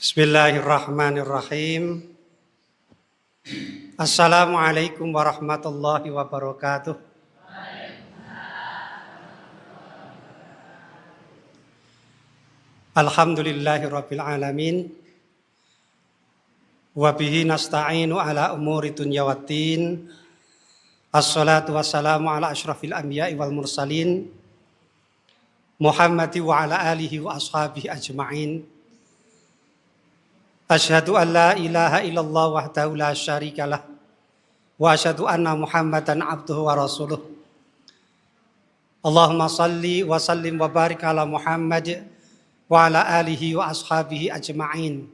Bismillahirrahmanirrahim. Assalamualaikum warahmatullahi wabarakatuh. Alhamdulillahirabbil alamin. Wa bihi nasta'inu ala umuri dunya waddin. Assalatu wassalamu ala asyrafil anbiya'i wal mursalin. Muhammadi wa ala alihi wa ashabihi ajma'in. Asyhadu an la ilaha illallah wahdahu la syarikalah wa asyhadu anna Muhammadan abduhu wa rasuluh. Allahumma salli wa sallim wa barik ala Muhammad wa ala alihi wa ashabihi ajma'in.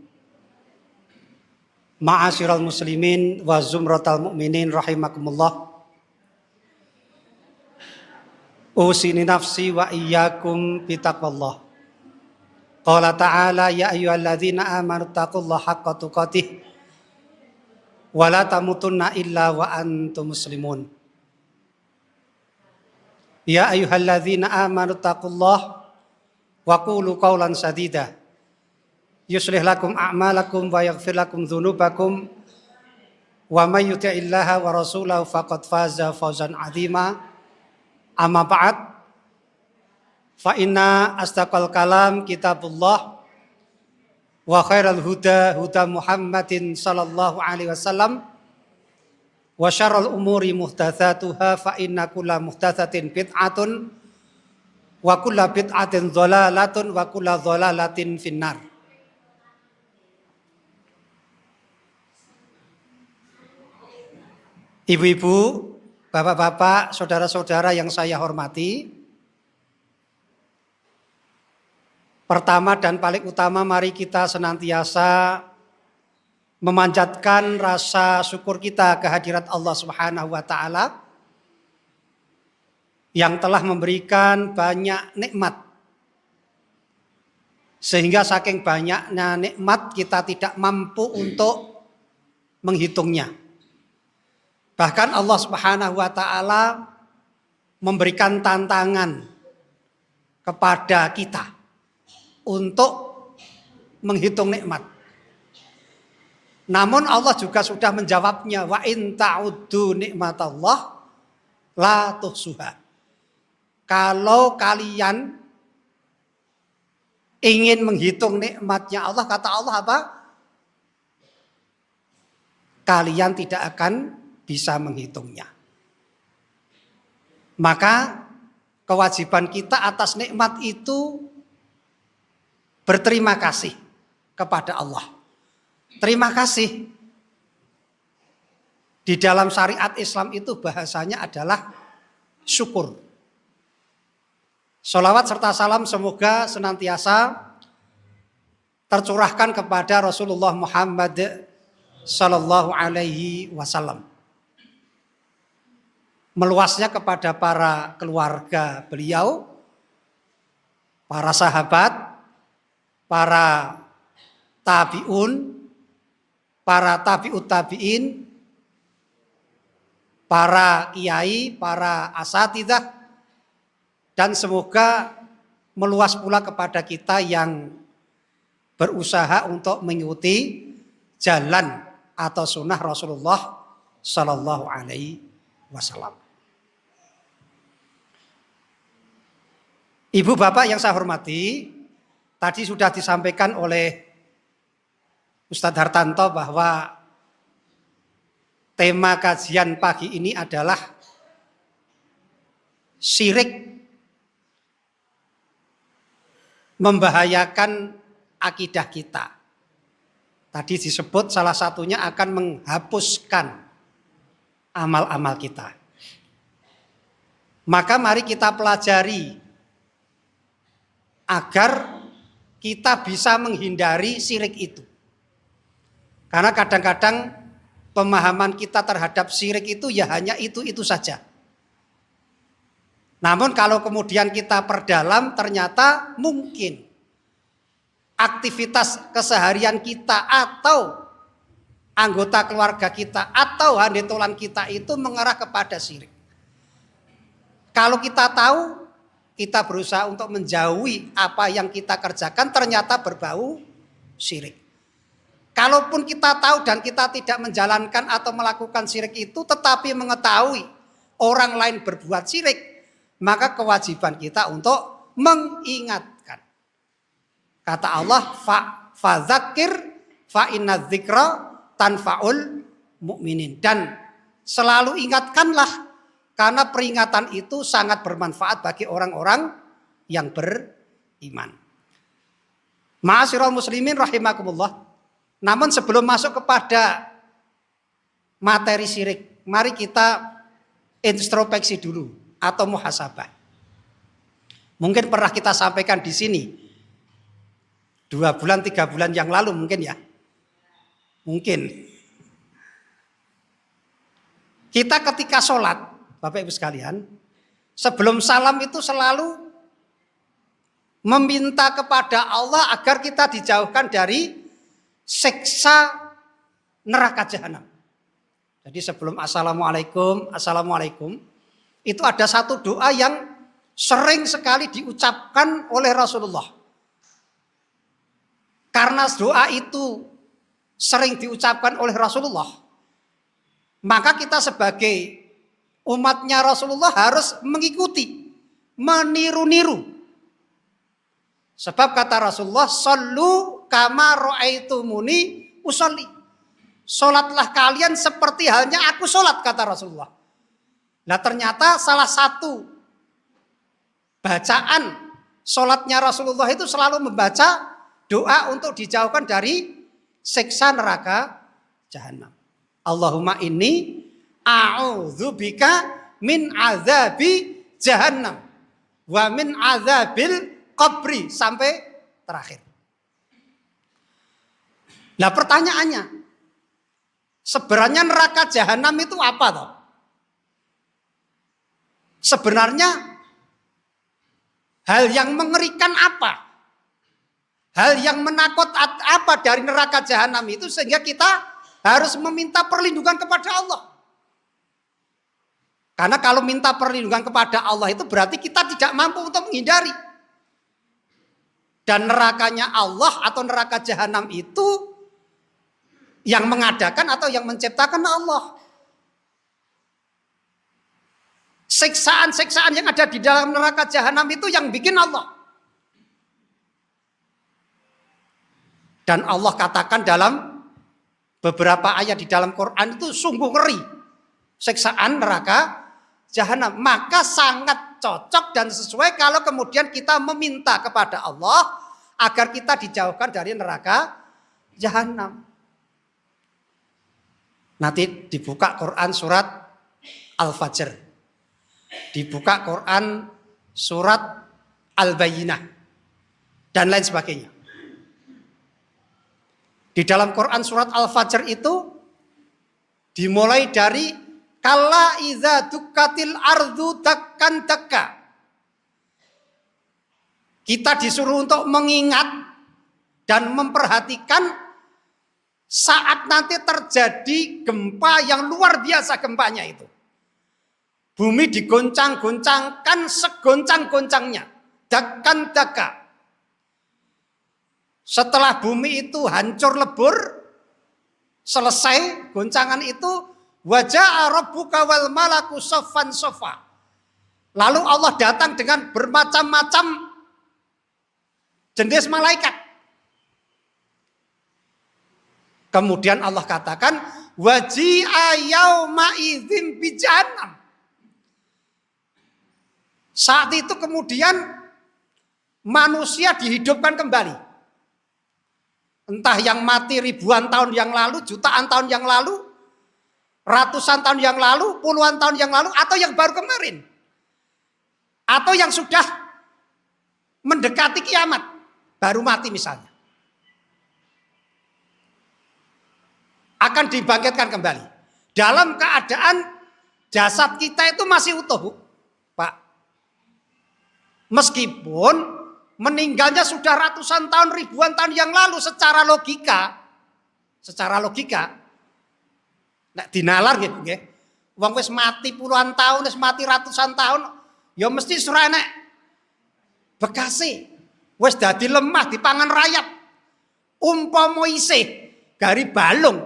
Ma'asyiral muslimin wa zumratal mu'minin rahimakumullah. Usini nafsi wa iyyakum bitaqwallah. Qala ta'ala ya ayyuhalladzina amanu taqullaha haqqa tuqatih wa la tamutunna illa wa antum muslimun. Ya ayyuhalladzina amanu taqullaha wa qulu qawlan sadida yuslih lakum a'malakum wa yaghfir lakum dzunubakum wa may yuti'illaha wa rasulahu faqad faza fawzan 'azima. Amma ba'd. Fa inna astaqal kalam kitabullah wa khairal huda huda Muhammadin sallallahu alaihi wasallam wa syarrul umuri muhdatsatuha fa inna kulla muhdatsatin bid'atun wa kulla bid'atin dhalalatun wa kulla dhalalatin finnar. Ibu-ibu, bapak-bapak, saudara-saudara yang saya hormati, pertama dan paling utama mari kita senantiasa memanjatkan rasa syukur kita kehadirat Allah Subhanahu wa taala yang telah memberikan banyak nikmat. Sehingga saking banyaknya nikmat kita tidak mampu untuk menghitungnya. Bahkan Allah Subhanahu wa taala memberikan tantangan kepada kita untuk menghitung nikmat. Namun Allah juga sudah menjawabnya, wa in ta'uddu nikmatallah la tuhsuha. Kalau kalian ingin menghitung nikmatnya Allah, kata Allah apa? Kalian tidak akan bisa menghitungnya. Maka kewajiban kita atas nikmat itu berterima kasih kepada Allah. Terima kasih. Di dalam syariat Islam itu bahasanya adalah syukur. Sholawat serta salam semoga senantiasa tercurahkan kepada Rasulullah Muhammad sallallahu alaihi wasallam. Meluasnya kepada para keluarga beliau, para sahabat, para tabi'un, para tabi'ut tabi'in, para kiai, para asatidzah, dan semoga meluas pula kepada kita yang berusaha untuk mengikuti jalan atau sunnah Rasulullah Sallallahu Alaihi Wasallam. Ibu bapak yang saya hormati, tadi sudah disampaikan oleh Ustadz Hartanto bahwa tema kajian pagi ini adalah syirik membahayakan akidah kita. Tadi disebut salah satunya akan menghapuskan amal-amal kita. Maka mari kita pelajari agar kita bisa menghindari syirik itu. Karena kadang-kadang pemahaman kita terhadap syirik itu ya hanya itu saja. Namun kalau kemudian kita perdalam ternyata mungkin aktivitas keseharian kita atau anggota keluarga kita atau handetolan kita itu mengarah kepada syirik. Kalau kita tahu, kita berusaha untuk menjauhi apa yang kita kerjakan ternyata berbau syirik. Kalaupun kita tahu dan kita tidak menjalankan atau melakukan syirik itu, tetapi mengetahui orang lain berbuat syirik, maka kewajiban kita untuk mengingatkan. Kata Allah, fadzakir fa inna dzikra tanfaul mu'minin. Dan selalu ingatkanlah, karena peringatan itu sangat bermanfaat bagi orang-orang yang beriman. Ma'asyiral muslimin rahimakumullah. Namun sebelum masuk kepada materi syirik, mari kita introspeksi dulu atau muhasabah. Mungkin pernah kita sampaikan di sini 2 bulan 3 bulan yang lalu mungkin ya. Mungkin. Kita ketika sholat, Bapak Ibu sekalian, sebelum salam itu selalu meminta kepada Allah agar kita dijauhkan dari siksa neraka jahanam. Jadi sebelum assalamualaikum, itu ada satu doa yang sering sekali diucapkan oleh Rasulullah. Karena doa itu sering diucapkan oleh Rasulullah, maka kita sebagai umatnya Rasulullah harus mengikuti, meniru-niru. Sebab kata Rasulullah, "Shallu kama ra'aitumuni usolli." Sholatlah kalian seperti halnya aku sholat, kata Rasulullah. Nah ternyata salah satu bacaan sholatnya Rasulullah itu selalu membaca doa untuk dijauhkan dari siksa neraka jahanam. Allahumma inni a'udzubika min azabi jahannam wa min azabil qabri, sampai terakhir. Nah pertanyaannya, sebenarnya neraka jahanam itu apa toh? Sebenarnya hal yang mengerikan apa? Hal yang menakut apa dari neraka jahanam itu sehingga kita harus meminta perlindungan kepada Allah? Karena kalau minta perlindungan kepada Allah itu berarti kita tidak mampu untuk menghindari. Dan nerakanya Allah atau neraka jahanam itu yang mengadakan atau yang menciptakan Allah. Siksaan-siksaan yang ada di dalam neraka jahanam itu yang bikin Allah. Dan Allah katakan dalam beberapa ayat di dalam Quran itu sungguh ngeri. Siksaan neraka jahanam. Maka sangat cocok dan sesuai kalau kemudian kita meminta kepada Allah agar kita dijauhkan dari neraka jahanam. Nanti dibuka Quran surat Al-Fajr. Dibuka Quran surat Al-Bayyinah. Dan lain sebagainya. Di dalam Quran surat Al-Fajr itu dimulai dari kalla idza dukkatil ardu dakkan dakka. Kita disuruh untuk mengingat dan memperhatikan saat nanti terjadi gempa yang luar biasa gempanya itu. Bumi digoncang-goncangkan segoncang-goncangnya. Dakkan dakka. Setelah bumi itu hancur lebur, selesai goncangan itu, waja'a rabbuka wal malaku saffan saffa. Lalu Allah datang dengan bermacam-macam jenis malaikat. Kemudian Allah katakan, waji'a yauma idzin bi jahannam. Saat itu kemudian manusia dihidupkan kembali. Entah yang mati ribuan tahun yang lalu, jutaan tahun yang lalu, ratusan tahun yang lalu, puluhan tahun yang lalu, atau yang baru kemarin. Atau yang sudah mendekati kiamat, baru mati misalnya. Akan dibangkitkan kembali. Dalam keadaan jasad kita itu masih utuh, Pak. Meskipun meninggalnya sudah ratusan tahun, ribuan tahun yang lalu, secara logika, nek dinalar gitu nggih. Wong wis mati puluhan tahun, wis mati ratusan tahun, ya mesti surah nek bekase. Wis dadi lemah dipangan rayap. Umpama isih gari balung,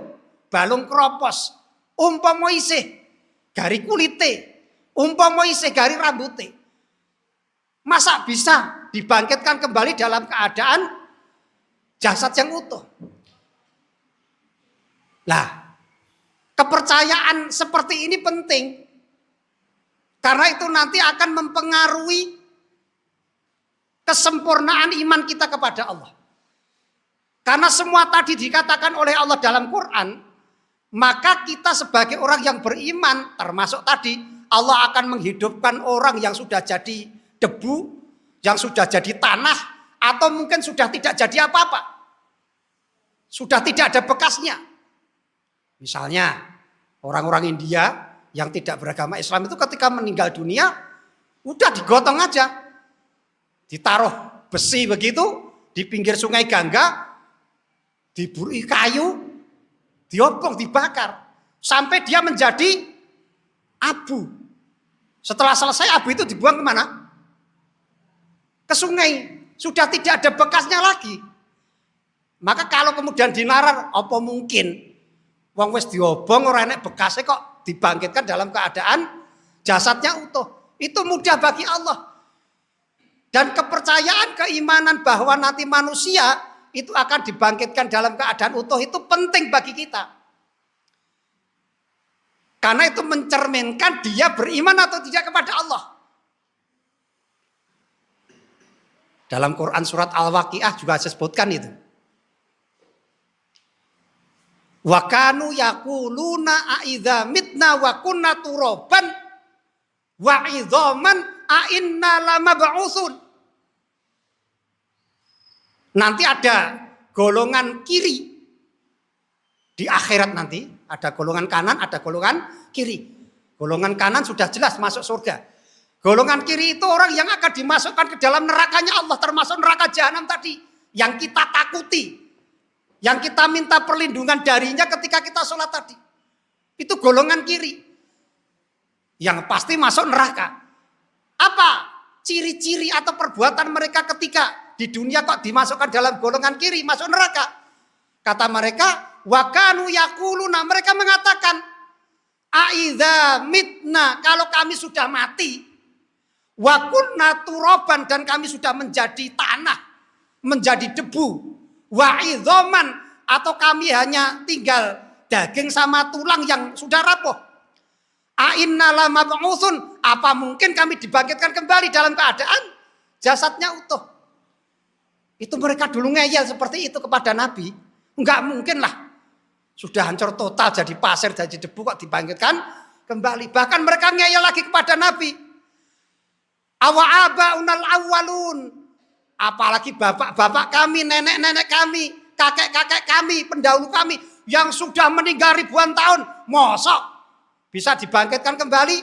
balung kropos, umpama isih gari kulite, umpama isih gari rambute. Masa bisa dibangkitkan kembali dalam keadaan jasad yang utuh? Lah, kepercayaan seperti ini penting. Karena itu nanti akan mempengaruhi kesempurnaan iman kita kepada Allah. Karena semua tadi dikatakan oleh Allah dalam Quran, maka kita sebagai orang yang beriman, termasuk tadi Allah akan menghidupkan orang yang sudah jadi debu, yang sudah jadi tanah, atau mungkin sudah tidak jadi apa-apa. Sudah tidak ada bekasnya. Misalnya orang-orang India yang tidak beragama Islam itu ketika meninggal dunia, udah digotong aja. Ditaruh besi begitu di pinggir sungai Gangga, diberi kayu, diobong, dibakar. Sampai dia menjadi abu. Setelah selesai abu itu dibuang kemana? Ke sungai. Sudah tidak ada bekasnya lagi. Maka kalau kemudian dinalar, apa mungkin wong wis diobong ora enek bekasnya kok dibangkitkan dalam keadaan jasadnya utuh. Itu mudah bagi Allah. Dan kepercayaan keimanan bahwa nanti manusia itu akan dibangkitkan dalam keadaan utuh itu penting bagi kita. Karena itu mencerminkan dia beriman atau tidak kepada Allah. Dalam Quran surat Al-Waqiah juga disebutkan itu. Wa kanu yaquluna a'idza mitna wa kunna turaban wa 'idzaman a inna lamab'utsun. Nanti ada golongan kiri di akhirat, nanti ada golongan kanan, ada golongan kiri. Golongan kanan sudah jelas masuk surga. Golongan kiri itu orang yang akan dimasukkan ke dalam nerakanya Allah, termasuk neraka jahanam tadi yang kita takuti. Yang kita minta perlindungan darinya ketika kita sholat tadi. Itu golongan kiri. Yang pasti masuk neraka. Apa ciri-ciri atau perbuatan mereka ketika di dunia kok dimasukkan dalam golongan kiri, masuk neraka? Kata mereka, wa kanu yaquluna, mereka mengatakan, aidza mitna, kalau kami sudah mati, wa kunna turaban, dan kami sudah menjadi tanah, menjadi debu, wa idzaman, atau kami hanya tinggal daging sama tulang yang sudah rapuh. A inna lamab'utsun, apa mungkin kami dibangkitkan kembali dalam keadaan jasadnya utuh? Itu mereka dulu ngeyel seperti itu kepada Nabi. Enggak mungkin lah. Sudah hancur total jadi pasir, jadi debu kok dibangkitkan kembali. Bahkan mereka ngeyel lagi kepada Nabi. Awa abaunal awwalun. Apalagi bapak-bapak kami, nenek-nenek kami, kakek-kakek kami, pendahulu kami yang sudah meninggal ribuan tahun, mosok bisa dibangkitkan kembali?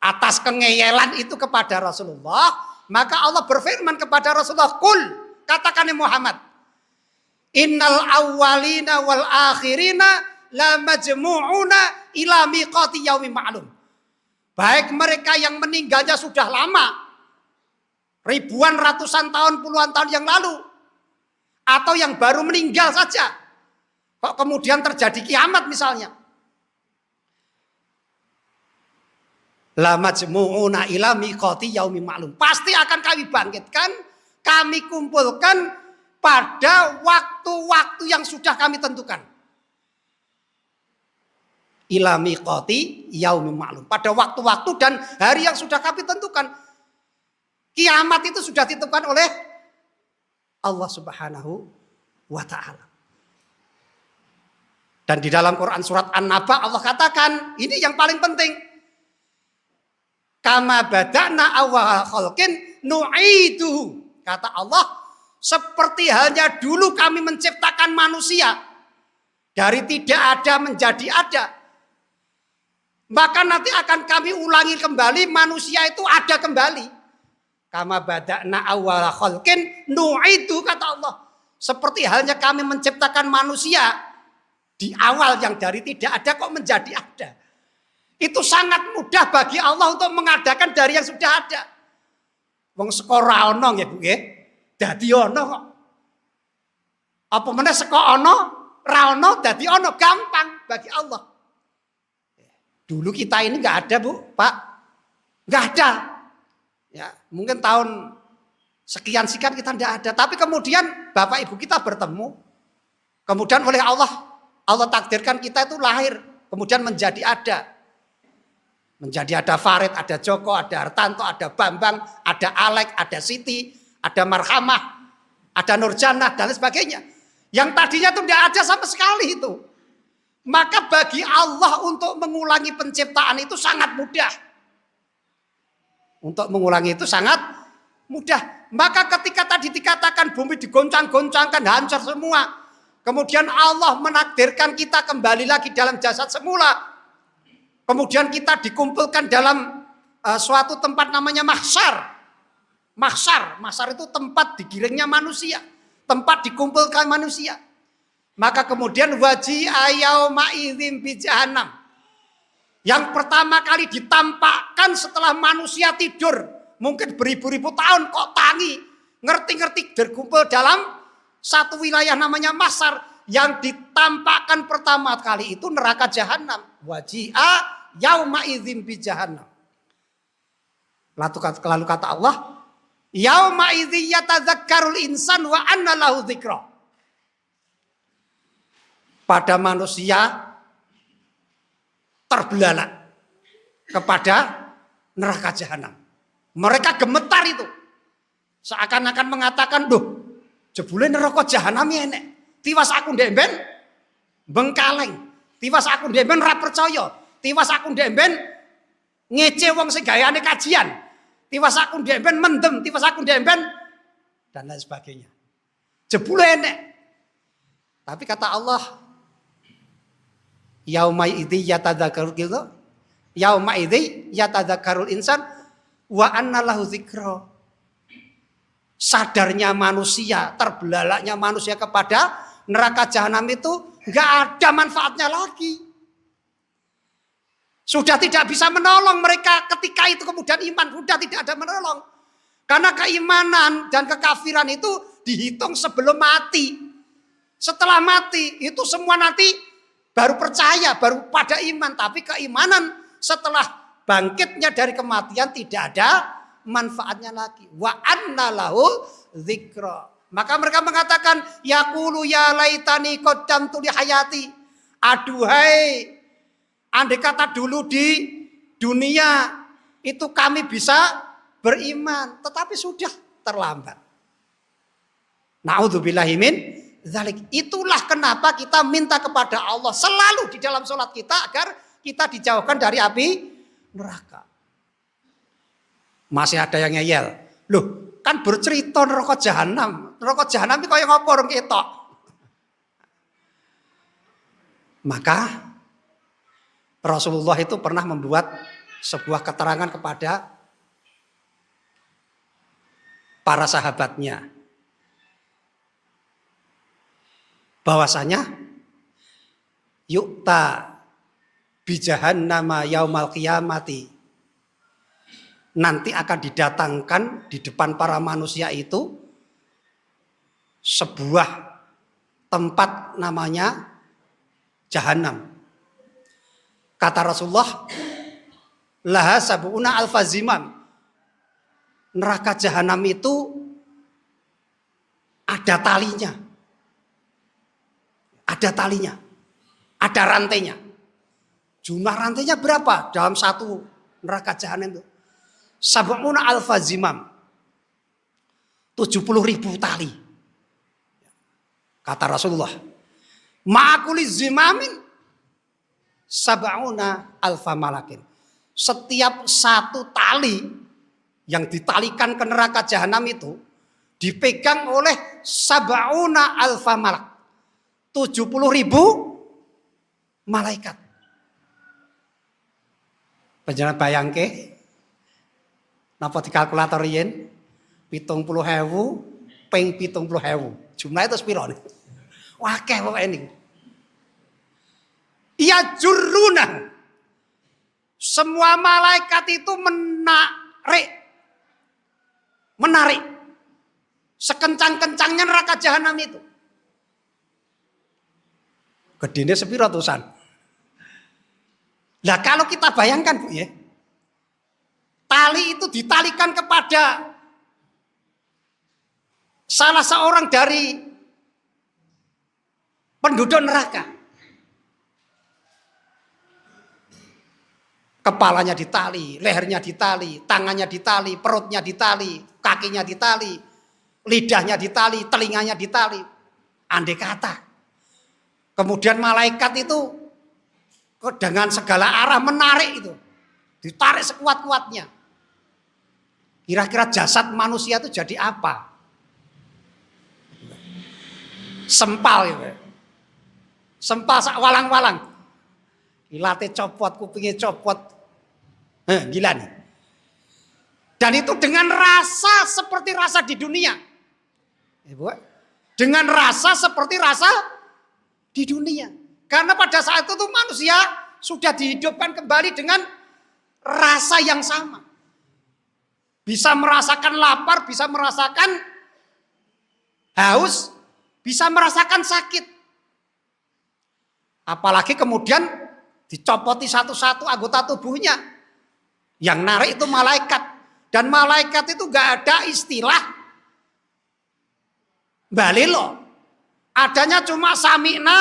Atas kengeyelan itu kepada Rasulullah, maka Allah berfirman kepada Rasulullah, "Qul," katakan Muhammad, "Innal awwalina wal akhirina la majmu'una ila miqati yaumin ma'lum." Baik mereka yang meninggalnya sudah lama, ribuan, ratusan tahun, puluhan tahun yang lalu, atau yang baru meninggal saja, kok kemudian terjadi kiamat misalnya, la majmu'una ila miqati yaumin ma'lum, pasti akan kami bangkitkan, kami kumpulkan pada waktu-waktu yang sudah kami tentukan. Ila miqati yaumin ma'lum, pada waktu-waktu dan hari yang sudah kami tentukan. Kiamat itu sudah ditentukan oleh Allah Subhanahu wa ta'ala. Dan di dalam Quran surat An-Naba Allah katakan, ini yang paling penting. Kama bada'na awwal khalqin nu'iduhu. Kata Allah, seperti halnya dulu kami menciptakan manusia dari tidak ada menjadi ada, maka nanti akan kami ulangi kembali, manusia itu ada kembali. Kama bada'na awwal khalqin nu'idu, kata Allah. Seperti halnya kami menciptakan manusia di awal yang dari tidak ada kok menjadi ada. Itu sangat mudah bagi Allah untuk mengadakan dari yang sudah ada. Wong sekora ono ya Bu nggih. Dadi ono kok. Apa meneh saka ana ra ana dadi ana, gampang bagi Allah. Dulu kita ini nggak ada, Bu, Pak. Nggak ada. Ya, mungkin tahun sekian sekian kita tidak ada. Tapi kemudian Bapak Ibu kita bertemu. Kemudian oleh Allah takdirkan kita itu lahir. Kemudian menjadi ada. Menjadi ada Farid, ada Joko, ada Hartanto, ada Bambang, ada Alek, ada Siti, ada Marhamah, ada Nurjannah, dan lain sebagainya. Yang tadinya itu tidak ada sama sekali itu. Maka bagi Allah untuk mengulangi penciptaan itu sangat mudah. Untuk mengulangi itu sangat mudah. Maka ketika tadi dikatakan bumi digoncang-goncangkan, hancur semua. Kemudian Allah menakdirkan kita kembali lagi dalam jasad semula. Kemudian kita dikumpulkan dalam suatu tempat namanya mahsyar. Mahsyar itu tempat digiringnya manusia. Tempat dikumpulkan manusia. Maka kemudian waji ayauma idzin bi jahannam. Yang pertama kali ditampakkan setelah manusia tidur. Mungkin beribu-ribu tahun kok tangi. Ngerti-ngerti berkumpul dalam satu wilayah namanya mahsyar. Yang ditampakkan pertama kali itu neraka jahanam. Waji'a yauma idzin bi jahannam. Lalu kata Allah, yauma idzin yatadzakkarul insan wa anna lahu dzikra. Pada manusia terbelalak kepada neraka jahanam. Mereka gemetar itu. Seakan-akan mengatakan, "Duh, jebule neraka jahanam ya enek. Tiwas aku ndek ben bengkaleng. Tiwas aku ndek ben ra percaya. Tiwas aku ndek ben ngece wong sing gayane kajian. Tiwas aku ndek ben mendem, tiwas aku ndek ben dan lain sebagainya." Jebule enek. Tapi kata Allah, yauma idzi yatadzakkarul gitu. Yauma idzi yatadzakkarul insan wa anna lahu dzikra. Sadarnya manusia, terbelalaknya manusia kepada neraka jahanam itu enggak ada manfaatnya lagi. Sudah tidak bisa menolong mereka ketika itu kemudian iman sudah tidak ada menolong. Karena keimanan dan kekafiran itu dihitung sebelum mati. Setelah mati itu semua nanti baru percaya, baru pada iman. Tapi keimanan setelah bangkitnya dari kematian tidak ada manfaatnya lagi. Wa anna lahu dzikra. Maka mereka mengatakan, yaqulu ya laitani qaddamtu li hayati. Aduhai, andai kata dulu di dunia itu kami bisa beriman, tetapi sudah terlambat. Na'udzubillahi min dzalik. Itulah kenapa kita minta kepada Allah selalu di dalam sholat kita agar kita dijauhkan dari api neraka. Masih ada yang ngeyel. Loh, kan bercerita neraka jahanam. Neraka jahanam itu kaya ngopo rong ketok. Maka Rasulullah itu pernah membuat sebuah keterangan kepada para sahabatnya. Bahwasanya yukta bijahannama yaumal qiyamati. Nanti akan didatangkan di depan para manusia itu sebuah tempat namanya jahanam. Kata Rasulullah, laha sab'una alfa zimam. Neraka jahanam itu ada talinya. Ada talinya. Ada rantainya. Jumlah rantainya berapa dalam satu neraka jahanam itu? Sab'una alfa zimam. 70.000 tali. Kata Rasulullah. Ma'akuli zimamin sab'una alfa malakin. Setiap satu tali yang ditalikan ke neraka jahanam itu dipegang oleh sab'una alfa malak. 70.000 malaikat. Panjenengan bayangke napa di kalkulator yen 70.000 ping 70.000. Jumlahnya itu sepiro nih? Wakeh pokoke niku. Ya juruna. Semua malaikat itu menarik sekencang-kencangnya neraka jahanam itu. Gedene sepiro tusan? Lah kalau kita bayangkan Bu ya, tali itu ditalikan kepada salah seorang dari penduduk neraka. Kepalanya ditali, lehernya ditali, tangannya ditali, perutnya ditali, kakinya ditali, lidahnya ditali, telinganya ditali. Andai kata. Kemudian malaikat itu dengan segala arah menarik itu. Ditarik sekuat-kuatnya. Kira-kira jasad manusia itu jadi apa? Sempal gitu. Sempal sak walang-walang. Ilate copot, kupingnya copot. Gila nih. Dan itu dengan rasa seperti rasa di dunia. Dengan rasa seperti rasa di dunia. Karena pada saat itu manusia sudah dihidupkan kembali dengan rasa yang sama. Bisa merasakan lapar, bisa merasakan haus, bisa merasakan sakit. Apalagi kemudian dicopoti satu-satu anggota tubuhnya. Yang narik itu malaikat. Dan malaikat itu gak ada istilah balilo. Adanya cuma sami'na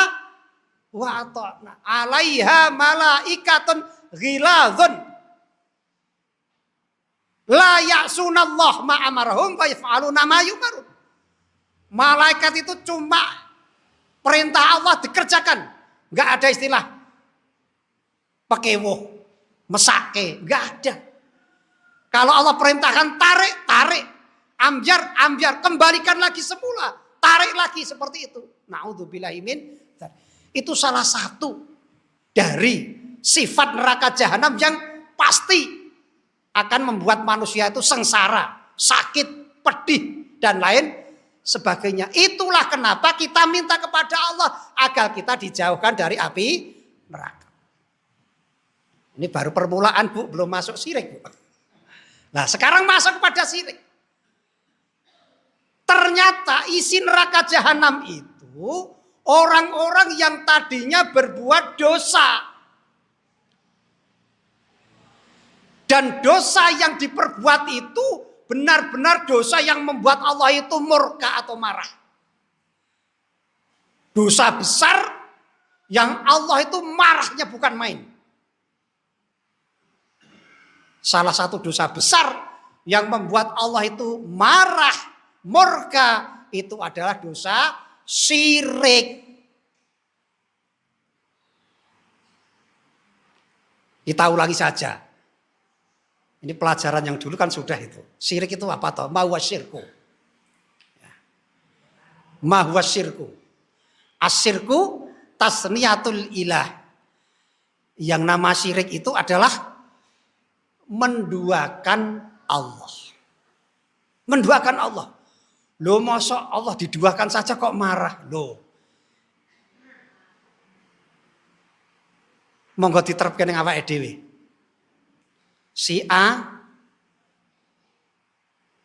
wa ata'na. Alaiha malaikatun ghilazun. La ya'sunallah ma'amarhum wa yaf'aluna ma yu'marun. Malaikat itu cuma perintah Allah dikerjakan. Gak ada istilah pakewo, mesake, gak ada. Kalau Allah perintahkan tarik, tarik. Ambyar, ambyar. Kembalikan lagi semula. Tarik lagi seperti itu. Na'udzubillahi min. Itu salah satu dari sifat neraka jahanam yang pasti akan membuat manusia itu sengsara, sakit, pedih, dan lain sebagainya. Itulah kenapa kita minta kepada Allah agar kita dijauhkan dari api neraka. Ini baru permulaan Bu, belum masuk syirik Bu. Nah sekarang masuk kepada syirik. Ternyata isi neraka jahanam itu orang-orang yang tadinya berbuat dosa. Dan dosa yang diperbuat itu benar-benar dosa yang membuat Allah itu murka atau marah. Dosa besar yang Allah itu marahnya bukan main. Salah satu dosa besar yang membuat Allah itu marah, murka, itu adalah dosa syirik. Kita ulangi saja. Ini pelajaran yang dulu kan sudah itu. Syirik itu apa toh? Ma huwa syirku. Ma huwa syirku. Asyirku tasniyatul ilah. Yang nama syirik itu adalah menduakan Allah. Menduakan Allah. Loh masa Allah diduakan saja kok marah? Loh. Monggo diterapkan yang awake dhewe. Si A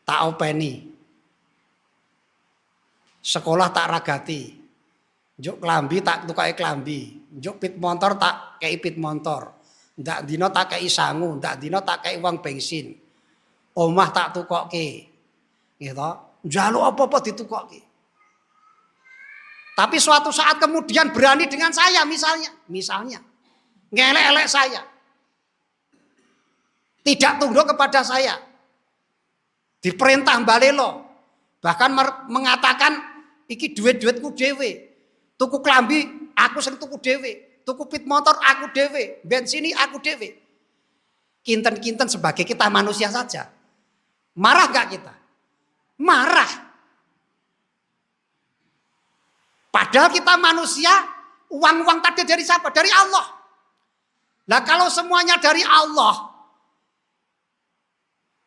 tak openi. Sekolah tak ragati. Njuk klambi tak tukai klambi. Njuk pit motor tak kei pit motor. Ndak dino tak kei sangu, ndak dino tak kei uang bensin. Omah tak tukokke. Gitu. Njaluk apa-apa ditukokke. Tapi suatu saat kemudian berani dengan saya misalnya ngelek-elek saya. Tidak tunduk kepada saya. Diperintah balelo. Bahkan mengatakan iki duit-duitku dhewe. Tuku klambi aku sing tuku dhewe. Tuku pit motor aku dhewe, bensini aku dhewe. Kinten-kinten sebagai kita manusia saja. Marah gak kita? Marah. Padahal kita manusia, uang-uang tadi dari siapa? Dari Allah. Nah kalau semuanya dari Allah,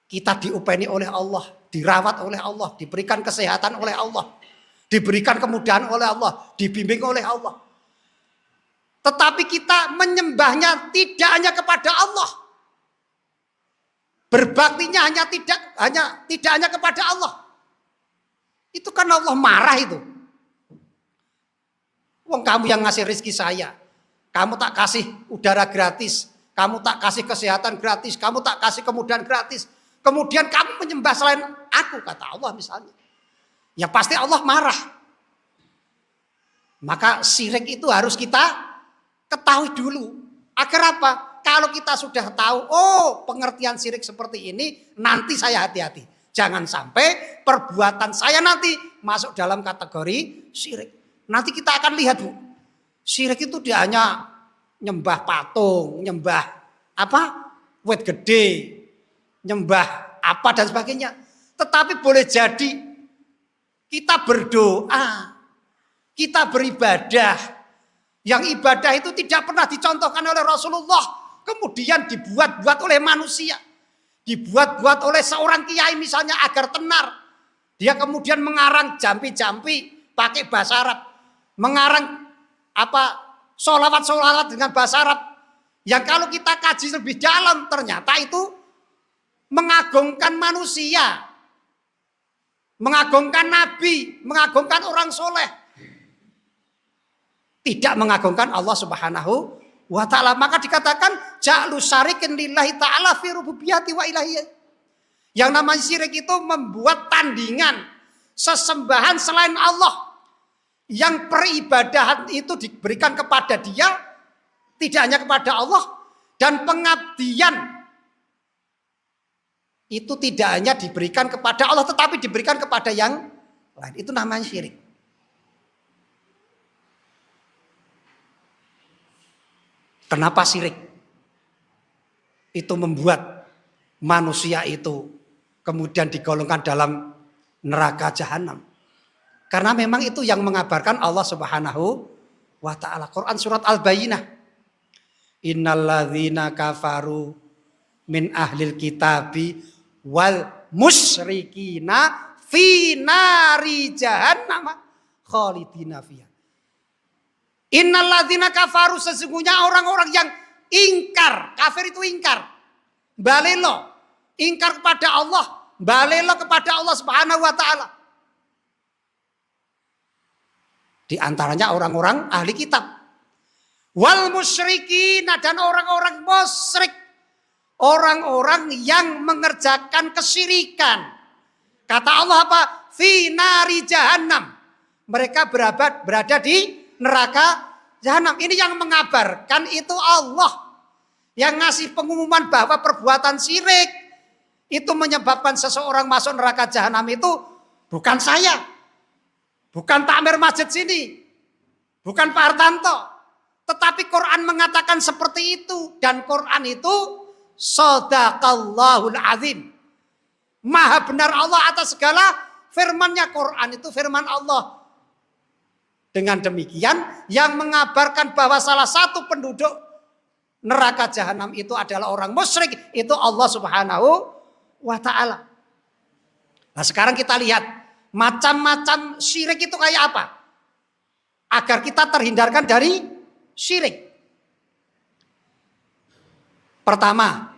kita diupeni oleh Allah, dirawat oleh Allah, diberikan kesehatan oleh Allah, diberikan kemudahan oleh Allah, dibimbing oleh Allah. Tetapi kita menyembahnya tidak hanya kepada Allah. Berbaktinya tidak hanya kepada Allah. Itu kan Allah marah itu. Wong kamu yang ngasih rezeki saya. Kamu tak kasih udara gratis. Kamu tak kasih kesehatan gratis. Kamu tak kasih kemudahan gratis. Kemudian kamu menyembah selain aku, kata Allah misalnya. Ya pasti Allah marah. Maka syirik itu harus kita ketahui dulu. Agar apa? Kalau kita sudah tahu, oh pengertian syirik seperti ini, nanti saya hati-hati. Jangan sampai perbuatan saya nanti masuk dalam kategori syirik. Nanti kita akan lihat, Bu. Syirik itu dia hanya nyembah patung, nyembah apa? Wet gede, nyembah apa dan sebagainya. Tetapi boleh jadi kita berdoa, kita beribadah. Yang ibadah itu tidak pernah dicontohkan oleh Rasulullah. Kemudian dibuat-buat oleh manusia. Dibuat-buat oleh seorang kiai misalnya agar tenar. Dia kemudian mengarang jampi-jampi pakai bahasa Arab. Mengarang solawat-solawat dengan bahasa Arab. Yang kalau kita kaji lebih dalam ternyata itu mengagungkan manusia. Mengagungkan nabi, mengagungkan orang soleh. Tidak mengagungkan Allah Subhanahu wa ta'ala. Maka dikatakan ja'lu syarikin lillahi ta'ala fi rububiyyati wa ilahiyah. Yang namanya syirik itu membuat tandingan sesembahan selain Allah. Yang peribadahan itu diberikan kepada dia, tidak hanya kepada Allah. Dan pengabdian itu tidak hanya diberikan kepada Allah, tetapi diberikan kepada yang lain. Itu namanya syirik. Kenapa syirik? Itu membuat manusia itu kemudian digolongkan dalam neraka jahanam. Karena memang itu yang mengabarkan Allah Subhanahu wa ta'ala. Quran surat Al-Bayyinah. Innalladzina kafaru min ahlil kitabi wal musyrikina fi nari jahannam khalidina fiha. Innalladzina kafaru, sesungguhnya orang-orang yang ingkar. Kafir itu ingkar. Balelo. Ingkar kepada Allah. Balelo kepada Allah Subhanahu wa ta'ala. Di antaranya orang-orang ahli kitab. Wal musyrikin, dan orang-orang musyrik. Orang-orang yang mengerjakan kesyirikan. Kata Allah apa? Fi nari jahannam. Mereka berada di neraka jahanam. Ini yang mengabarkan itu Allah. Yang ngasih pengumuman bahwa perbuatan syirik itu menyebabkan seseorang masuk neraka jahanam itu bukan saya. Bukan takmir masjid sini. Bukan Pak Hartanto. Tetapi Quran mengatakan seperti itu. Dan Quran itu Shadaqallahul azim. Maha benar Allah atas segala firman-Nya. Quran itu firman Allah. Dengan demikian yang mengabarkan bahwa salah satu penduduk neraka jahanam itu adalah orang musyrik, itu Allah Subhanahu wa ta'ala. Nah sekarang kita lihat macam-macam syirik itu kayak apa? Agar kita terhindarkan dari syirik. Pertama,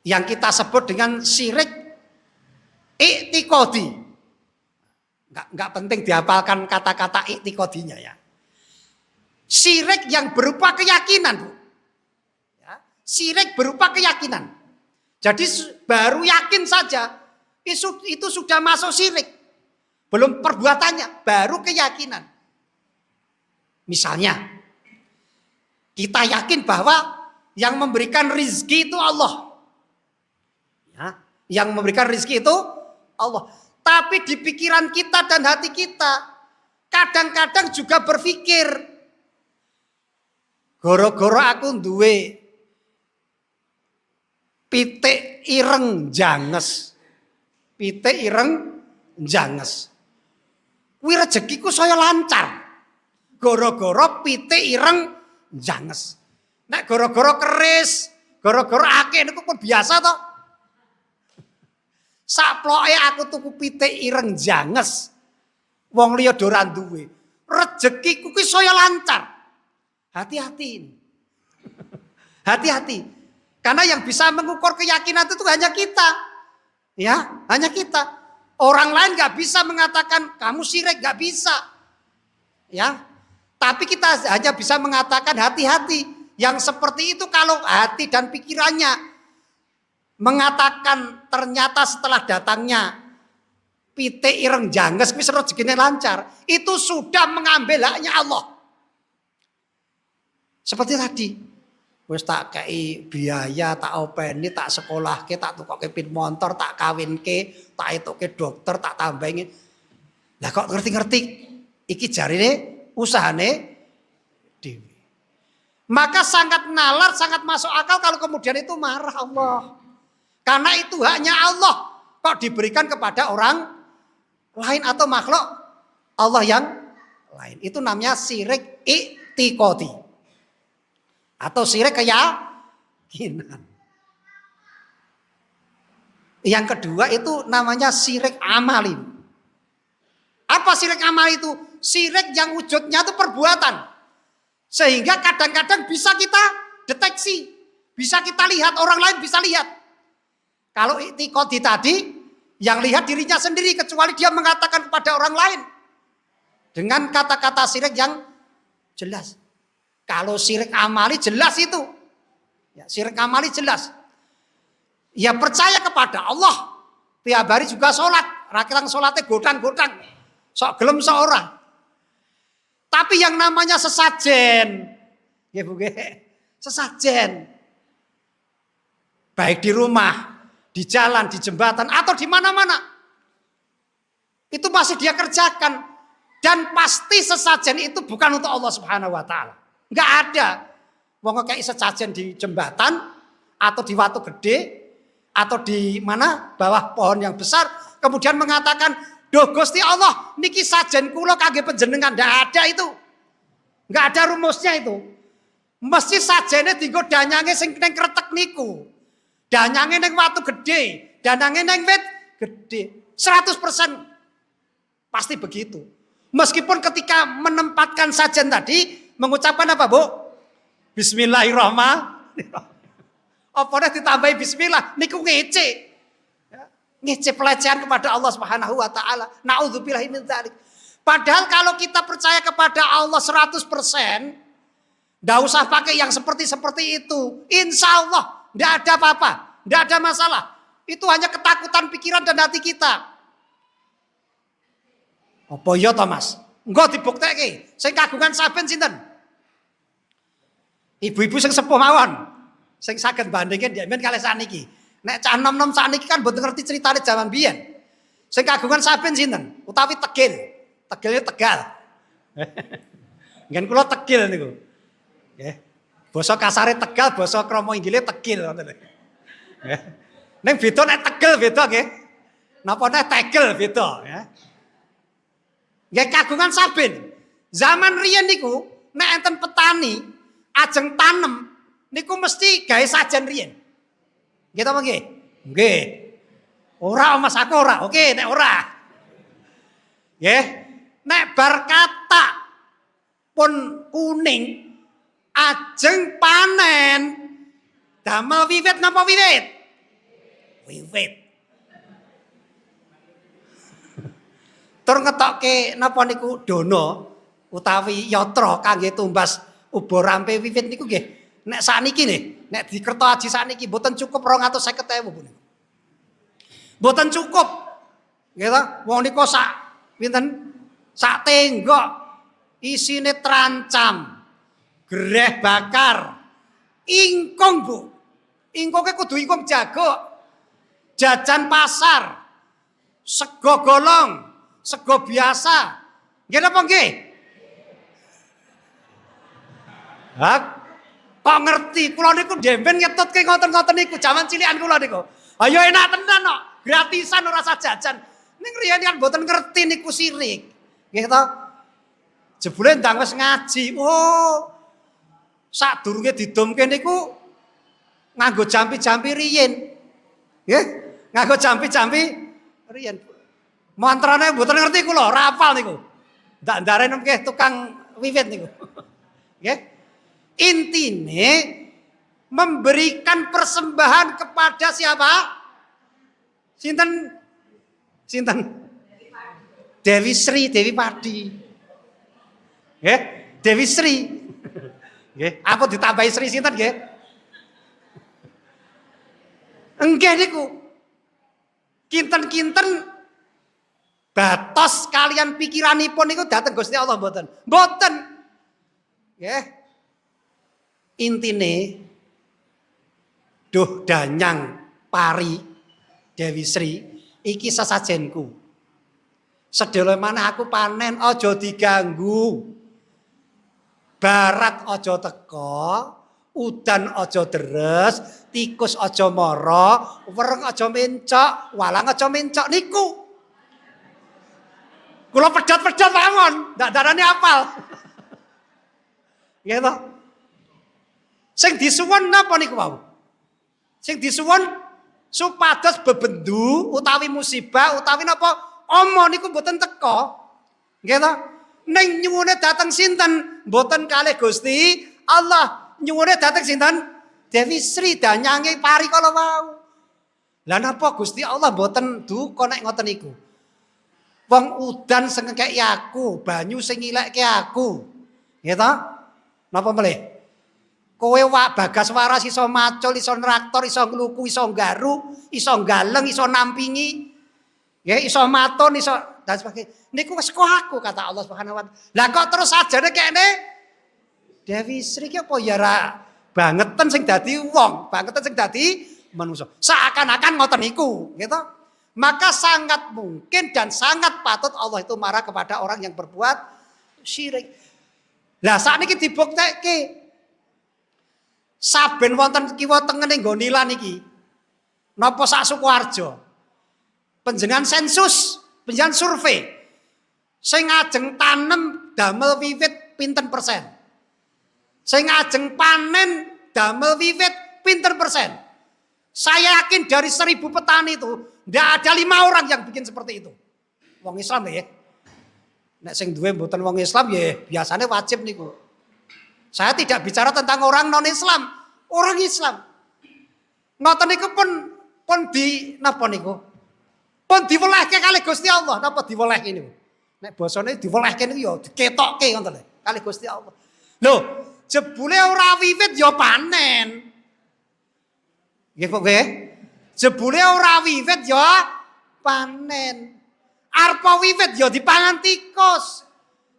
yang kita sebut dengan syirik i'tiqadi. Enggak penting dihafalkan kata-kata i'tiqadinya ya. Syirik yang berupa keyakinan, Bu. Ya, syirik berupa keyakinan. Jadi baru yakin saja itu sudah masuk syirik. Belum perbuatannya, baru keyakinan. Misalnya, kita yakin bahwa yang memberikan rizki itu Allah. Ya, yang memberikan rizki itu Allah. Tapi di pikiran kita dan hati kita kadang-kadang juga berpikir, goro-goro aku duwe pitik ireng janges. Pitik ireng janges. Kuwi rezekiku saya lancar. Goro-goro pitik ireng janges. Nek goro-goro keris, goro-goro akeh niku pun biasa toh. Saploke aku tuku pitik ireng janges. Wong liya ora duwe. Rezekiku ki saya lancar. Hati-hati ini. Hati-hati. Karena yang bisa mengukur keyakinan itu hanya kita. Ya, hanya kita. Orang lain gak bisa mengatakan kamu syirik, gak bisa. Ya. Tapi kita hanya bisa mengatakan hati-hati. Yang seperti itu kalau hati dan pikirannya mengatakan ternyata setelah datangnya pitik ireng jangges wis rezekine lancar, itu sudah mengambil haknya Allah. Seperti tadi, wis tak kei biaya, tak openi, tak sekolahke, tak tukokke pin motor, tak kawinke, tak etuke dokter, tak tambahin. Lah kok ngerti-ngerti iki jarine usahane dewi. Maka sangat nalar, sangat masuk akal kalau kemudian itu marah Allah. Karena itu haknya Allah. Kok diberikan kepada orang lain atau makhluk Allah yang lain. Itu namanya syirik i'tiqadi. Atau syirik keyakinan. Yang kedua itu namanya syirik amali. Apa syirik amali itu? Syirik yang wujudnya itu perbuatan. Sehingga kadang-kadang bisa kita deteksi. Bisa kita lihat, orang lain bisa lihat. Kalau i'tiqadi tadi, yang lihat dirinya sendiri kecuali dia mengatakan kepada orang lain. Dengan kata-kata syirik yang jelas. Kalau syirik amali jelas itu. Ya, syirik amali jelas. Ya percaya kepada Allah. Tiap hari juga sholat. Rakyat sholatnya godang-godang. Sok gelem seorang. Tapi yang namanya sesajen. Ya Bu, sesajen. Baik di rumah, di jalan, di jembatan, atau di mana-mana. Itu masih dia kerjakan. Dan pasti sesajen itu bukan untuk Allah Subhanahu wa Ta'ala. Enggak ada. Wong kayak sesajen di jembatan, atau di watu gede, atau di mana bawah pohon yang besar, kemudian mengatakan, "Duh Gusti Allah, niki sajen kula kangge panjenengan." Enggak ada itu. Enggak ada rumusnya itu. Mesti sajene dienggo danyange sing ning kretek niku. Danyange ning watu gede, danyange ning wit gede. 100% pasti begitu. Meskipun ketika menempatkan sajen tadi mengucapkan apa, Bu? Bismillahirrahmanirrahim. Apa nek ditambahi bismillah niku ngece. Ngece pelecehan kepada Allah Subhanahu wa Ta'ala. Na'udzubillahi min dzalik. Padahal kalau kita percaya kepada Allah 100%, enggak usah pakai yang seperti itu. Insya Allah enggak ada apa-apa, enggak ada masalah. Itu hanya ketakutan pikiran dan hati kita. Apa ya Thomas? Engko dibuktekke. Sing kagungan saben sinten? Ibu-ibu sing sepuh mawon. Sing saged bandingke ndek men kalih saniki. Nek cah nom-nom sakniki kan mboten ngerti ceritane jaman biyen. Sing kagungan saben sinten? Utawi tegil. Tegilnya Tegal. Ngen kula tegil niku. Nggih. Basa kasare Tegal, basa krama inggile tegil ngoten lho. Nggih. Ning beda nek tegel beda nggih. Napa nek tegel beda ya. Nggih kagungan saben. Zaman riyen niku nek enten petani ajeng tanem niku mesti gawe sajen riyen. Nggih ta nggih? Nggih. Ora Mas aku ora. Oke, nek ora. Nggih. Nek bar katak pun kuning ajeng panen damel wiwit napa wiwit? Wiwit. Tur ngetokke napa niku dono utawi yatra kangge tumbas uba rampe wiwit niku nggih. Nek sakniki nggih, nek dikerto aji sakniki mboten cukup 250.000 Bu. Mboten cukup. Nggih ta? Wong niku sak pinten? Sak tenggok isine trancam, greh bakar, ingkung Bu. Ingkungnya kudu ingkung jago, jajan pasar, sego golong, sego biasa. Nggih napa nggih? Hah? Kok ngerti? Kula niku ndemben ngetutke ngoten-ngoten niku jaman cilikan kula niku. Ayo enak tenan kok, gratisan ora usah jajan. Ning riyen kan mboten ngerti niku sirik. Nggih to? Jebule ndang wis ngaji. Oh. Sadurunge didumke niku nganggo jampi-jampi riyen. Nggih? Nganggo jampi-jampi riyen. Mantrane mboten ngerti kula, ora hafal niku. Ndak ndaren nggih tukang wiwit niku. Nggih? Intine memberikan persembahan kepada siapa? Sinten? Sinten? Dewi Sri, Dewi Padi. Dewi Sri. Nggih, apa ditambahi Sri sinten nggih? Enggak niku. Kinten-kinten batos kalian pikiranipun niku dateng Gusti Allah mboten. Mboten. Nggih. Intine duh danyang pari Dewi Sri iki sesajenku. Sedelo manah aku panen aja diganggu. Barat aja teko, udan aja deres, tikus aja mara, wereng aja mencok, walang aja mencok niku. Kula pedhot-pedhot mawon, ndak darane apal. Nggih to. Sing disuwun napa niku wau? Sing disuwun supados bebendu utawi musibah utawi napa ama niku mboten teka. Nggih to? Ning nyuwune dateng sinten? Mboten kalih Gusti Allah. Nyuwune dateng sinten? Dewi Sri danyange pari kala wau. Lah napa Gusti Allah mboten duka nek ngoten niku? Wong udan sing ngekeki aku, banyu sing ngilekke aku. Nggih to? Napa melih? Kowe wak Bagas Waras iso macul, iso nraktor, iso ngluku, iso nggaru, iso galeng, iso nampingi. Nggih, iso maton, iso dan sebagainya. Niku wis kok aku kata Allah Subhanahu wa taala. Lah kok terus ajane kene Dewi Sri ki apa ya ra bangeten sing dadi wong, bangeten sing dadi manusa. Seakan-akan ngoten niku, gitu. Maka sangat mungkin dan sangat patut Allah itu marah kepada orang yang berbuat syirik. Lah sakniki dibuktekke saben wonten kiwa tengene nggo nilan iki. Napa sak Sukoharjo? Panjenengan sensus, panjenengan survei. Sing ajeng tanem damel wiwit pinten persen? Sing ajeng panen damel wiwit pinten persen? Saya yakin dari 1000 petani itu ndak ada 5 orang yang bikin seperti itu. Wong Islam ya. Nek sing duwe mboten wong Islam ya biasanya wajib niku. Saya tidak bicara tentang orang non Islam, orang Islam. Ngoten niku pun di napa niku? Pun diwelehke kali Gusti Allah, napa diwelehke niku? Nek basane diwelehke niku ya diketokke ngoten lho, kali Gusti Allah. Lho, jebule ora wiwit ya panen. Nggih kok nggih? Jebule ora wiwit ya panen. Arpa wiwit ya dipangan tikus.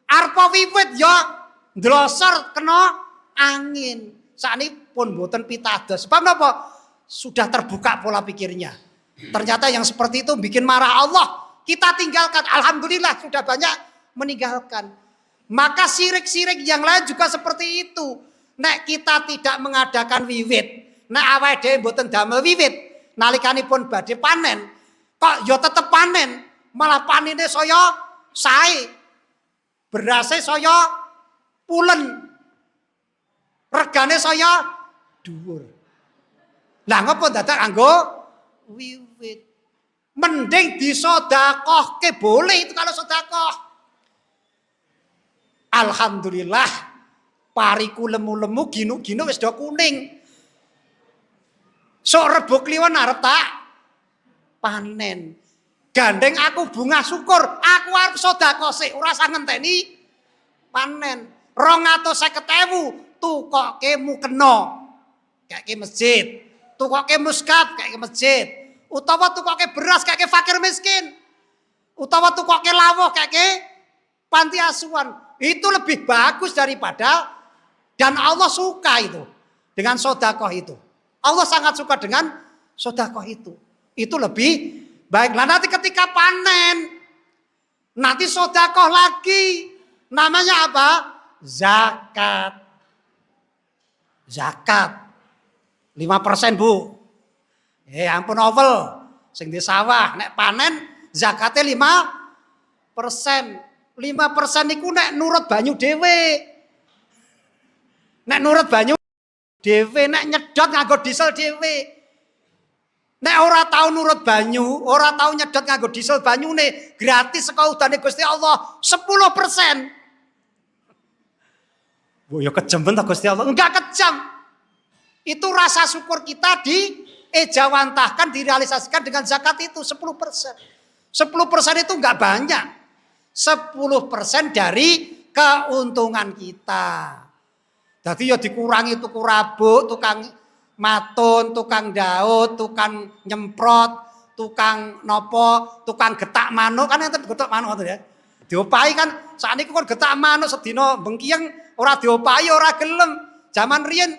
Arpa wiwit ya ndlosor kena angin. Sakniki pun mboten pitados. Sebab napa? Sudah terbuka pola pikirnya. Ternyata yang seperti itu bikin marah Allah. Kita tinggalkan. Alhamdulillah sudah banyak meninggalkan. Maka sirik-sirik yang lain juga seperti itu. Nek kita tidak mengadakan wiwit. Nek awake dhewe mboten damel wiwit. Nalikanipun badhe panen. Kok ya tetep panen. Malah panine saya sae. Berase saya pulen. Regane saya dhuwur. Lah ngapa dadak anggo wiwit? Mending disedekahke, boleh itu kalau sedekah. Alhamdulillah pariku lemu-lemu ginu-ginu wis do kuning. Sok rebo kliwon arep tak panen. Gandeng aku bunga syukur, aku arep sedekah sik ora usah ngenteni panen. 250.000 tukoke mukena kake masjid. Tukoke muskat kake masjid. Utawa tukoke beras kake fakir miskin. Utawa tukoke lawuh kake panti asuhan. Itu lebih bagus daripada dan Allah suka itu dengan sedekah itu. Allah sangat suka dengan sedekah itu. Itu lebih baik. Lah nanti ketika panen nanti sedekah lagi. Namanya apa? Zakat. Zakat. 5% Bu. Ampun ovel. Sing di sawah. Nek panen zakatnya 5%. 5% niku nek nurut banyu dhewe. Nek nurut banyu dhewe, nek nyedot nganggo diesel dhewe. Nek ora tau nurut banyu, ora tau nyedot nganggo diesel banyune, gratis saka udane Gusti Allah 10%. Ya kejam ta Gusti Allah? Enggak kejam. Itu rasa syukur kita diejawantahkan, direalisasikan dengan zakat itu 10%. 10% itu enggak banyak. 10% dari keuntungan kita. Jadi ya dikurangi tuku rabuk, tukang matun, tukang daud, tukang nyemprot, tukang nopo, tukang getak manuk kan enten getak manuk ngoten ya. Diopahi kan sakniki kon getak manuk sedina bengkiyeng ora diopahi ora gelem. Zaman riyen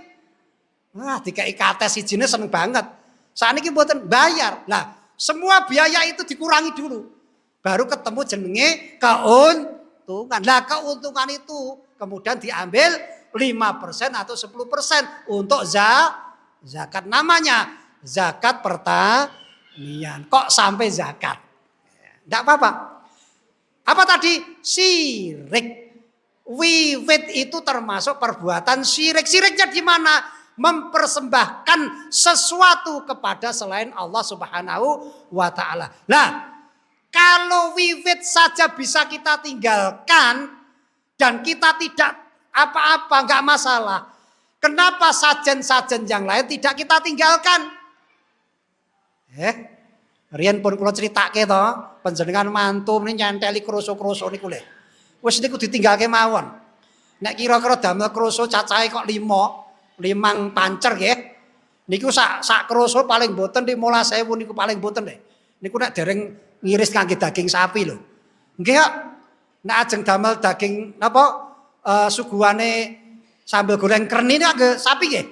wah dikai kates sijine seneng banget. Sakniki mboten bayar. Lah, semua biaya itu dikurangi dulu. Baru ketemu jenenge keuntungan. Lah keuntungan itu kemudian diambil 5% atau 10% untuk zakat. Namanya zakat pertanian. Kok sampai zakat? Tidak apa-apa. Apa tadi? Syirik. Wiwit itu termasuk perbuatan syirik. Syiriknya di mana? Mempersembahkan sesuatu kepada selain Allah Subhanahu wa taala. Nah, kalau wiwit saja bisa kita tinggalkan dan kita tidak apa-apa, enggak masalah. Kenapa sajen-sajen yang lain tidak kita tinggalkan? Riyen pun kula critake to, panjenengan mantu mrene nyanteli kroso-kroso niku lho. Wis niku ditinggalke mawon. Nek kira-kira damel kroso cacahe kok 5 pancer nggih. Niku sak kroso paling boten 15.000 niku paling boten nggih. Niku nek dereng ngiris kangge daging sapi lho. Nggih kok. Nek ajeng damel daging napa suguhane sambel goreng kreni niku kangge sapi nggih.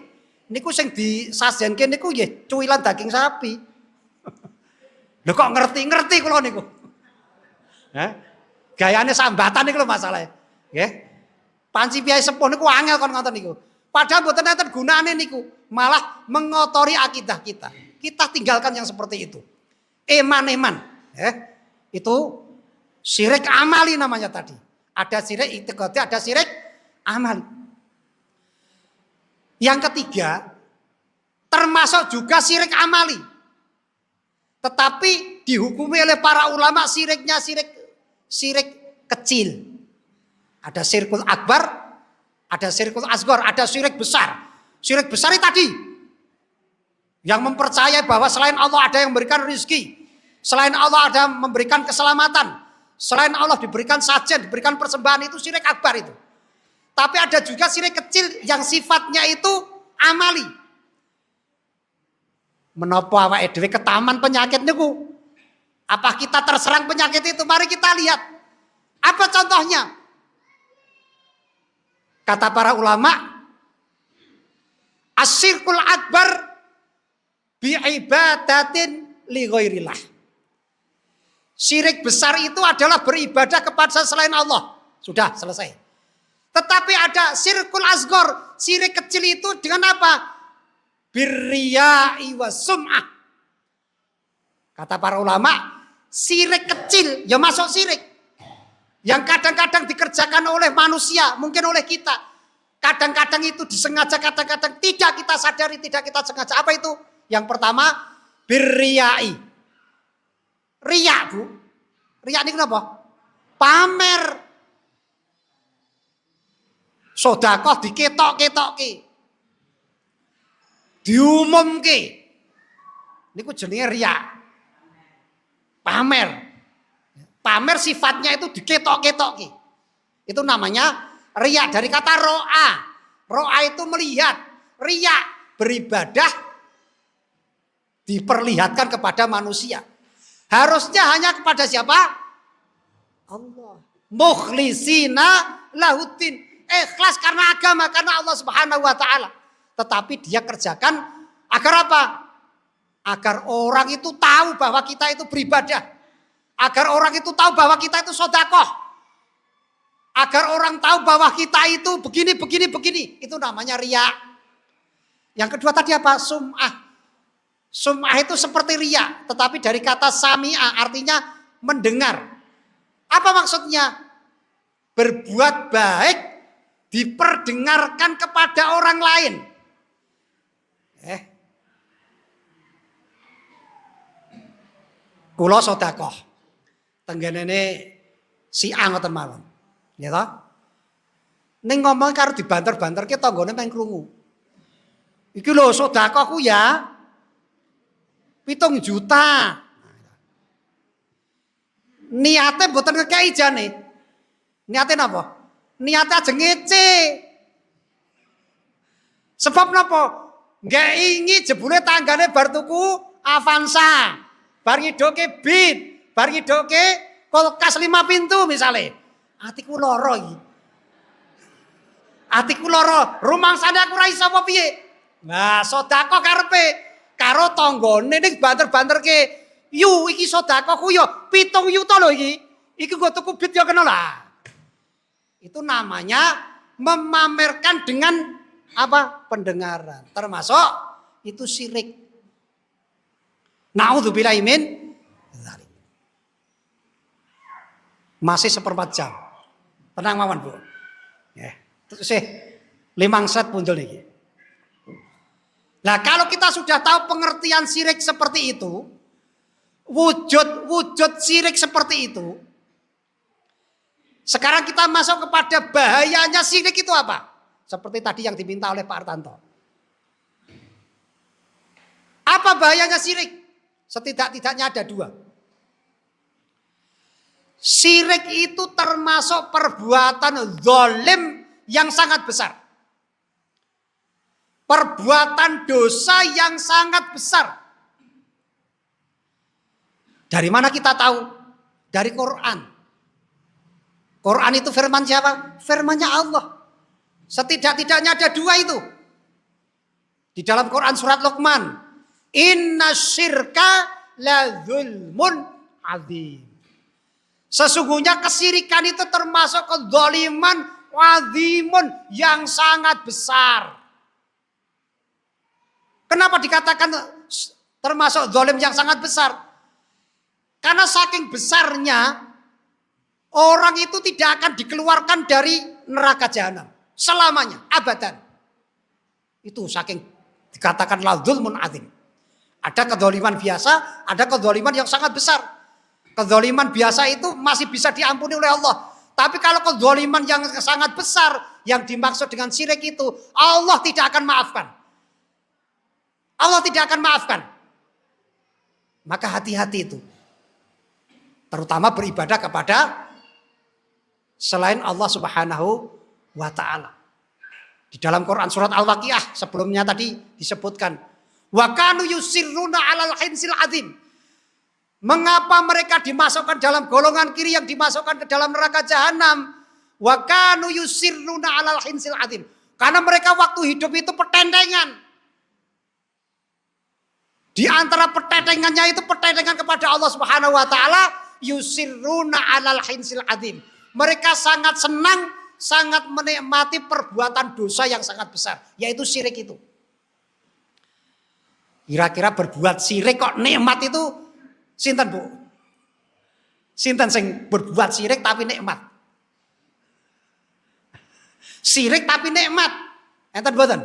Niku sing disajenke niku nggih cuwilan daging sapi. Lho kok ngerti kula niku. Gayane sambatan niku lho masalahe. Nggih. Panci piyai sepuh niku angel kon ngoten niku. Padahal mboten enten gunane niku, malah mengotori akidah kita. Kita tinggalkan yang seperti itu. Eman-eman, itu syirik amali namanya tadi. Ada syirik i'tiqadi, ada syirik amali. Yang ketiga, termasuk juga syirik amali. Tetapi dihukumi oleh para ulama syiriknya syirik kecil. Ada syirkul akbar, ada syirkul asgor, ada syirik besar. Syirik besar itu tadi yang mempercayai bahwa selain Allah ada yang memberikan rezeki, selain Allah ada yang memberikan keselamatan, selain Allah diberikan sajen, diberikan persembahan, itu syirik akbar itu. Tapi ada juga syirik kecil yang sifatnya itu amali. Menapa awake dhewe ketaman penyakit niku? Apa kita terserang penyakit itu? Mari kita lihat. Apa contohnya? Kata para ulama, asyirkul akbar bi'ibadatin li ghairillah. Syirik besar itu adalah beribadah kepada selain Allah. Sudah selesai. Tetapi ada syirkul asgor, syirik kecil itu dengan apa? Birriya'i wa sum'ah. Kata para ulama, syirik kecil ya masuk syirik. Yang kadang-kadang dikerjakan oleh manusia, mungkin oleh kita. Kadang-kadang itu disengaja, kadang-kadang tidak kita sadari, tidak kita sengaja. Apa itu? Yang pertama, birriya'i. Riya, Bu. Riya ini kenapa? Pamer. Sedekah diketok-ketokke. Diumumke. Niku jenenge riya. Pamer. Pamer sifatnya itu diketok-ketoki. Itu namanya riya, dari kata ro'a. Ro'a itu melihat. Riya beribadah diperlihatkan kepada manusia. Harusnya hanya kepada siapa? Allah. Mukhlisina lahuddin. Ikhlas karena agama, karena Allah Subhanahu wa taala. Tetapi dia kerjakan agar apa? Agar orang itu tahu bahwa kita itu beribadah. Agar orang itu tahu bahwa kita itu sedekah. Agar orang tahu bahwa kita itu begini. Itu namanya riya. Yang kedua tadi apa? Sum'ah. Sum'ah itu seperti riya. Tetapi dari kata sami'ah artinya mendengar. Apa maksudnya? Berbuat baik diperdengarkan kepada orang lain. Kula sedekah. Tenggenene si ngoten mawon. Ya toh? Ning ngomong karo dibanter-banterke tanggane peng krungu. Iki lho sedekahku ya 7 juta. Niate mboten ngekeki jane. Niate napa? niate aja ngece. Sebab napa? Nggak ingin jebule tanggane bar tuku Avanza, bar ngidoke Beat, bar ngidoke kulkas 5 pintu misale. Atiku loro iki. Atiku loro, rumangsane aku ra iso apa piye? Nah, sedekah karepe karo tanggane ning banter-banterke. Yu iki sedekahku yo 7 yuta lho iki. Iki nggo tuku Beat yo kena lah. Itu namanya memamerkan dengan apa? Pendengaran. Termasuk itu syirik. Nauzubillahi min dzalik. Masih 1/4 jam. Tenang mawon, Bu. Ya. Terus limangsat punjul iki. Nah, kalau kita sudah tahu pengertian syirik seperti itu, wujud syirik seperti itu, sekarang kita masuk kepada bahayanya syirik itu apa? Seperti tadi yang diminta oleh Pak Artanto. Apa bahayanya syirik? Setidak-tidaknya ada 2. Syirik itu termasuk perbuatan zalim yang sangat besar. Perbuatan dosa yang sangat besar. Dari mana kita tahu? Dari Quran. Quran itu firman siapa? Firmannya Allah. Setidak-tidaknya ada 2 itu. Di dalam Quran surat Luqman. Inna syirka la zulmun azim. Sesungguhnya kesyirikan itu termasuk kezaliman azimun yang sangat besar. Kenapa dikatakan termasuk zalim yang sangat besar? Karena saking besarnya orang itu tidak akan dikeluarkan dari neraka jahanam selamanya, abadan. Itu saking dikatakan la zulmun azim. Ada kezaliman biasa, ada kezaliman yang sangat besar. Kezaliman biasa itu masih bisa diampuni oleh Allah. Tapi kalau kezaliman yang sangat besar yang dimaksud dengan syirik itu, Allah tidak akan maafkan. Allah tidak akan maafkan. Maka hati-hati itu. Terutama beribadah kepada selain Allah Subhanahu wa ta'ala. Di dalam Quran surat Al-Waqiah sebelumnya tadi disebutkan. Wa kanu yusirruna 'alal hinsil azim. Mengapa mereka dimasukkan dalam golongan kiri yang dimasukkan ke dalam neraka jahanam? Wa kanu yusirruna 'alal hinsil azim. Karena mereka waktu hidup itu pertendengan. Di antara pertendengannya itu pertendengan kepada Allah Subhanahu wa taala, yusirruna 'alal hinsil azim. Mereka sangat senang, sangat menikmati perbuatan dosa yang sangat besar, yaitu syirik itu. Kira-kira berbuat syirik kok nikmat itu sinten, Bu? Sinten sing berbuat syirik tapi nikmat? Syirik tapi nikmat. Enten mboten?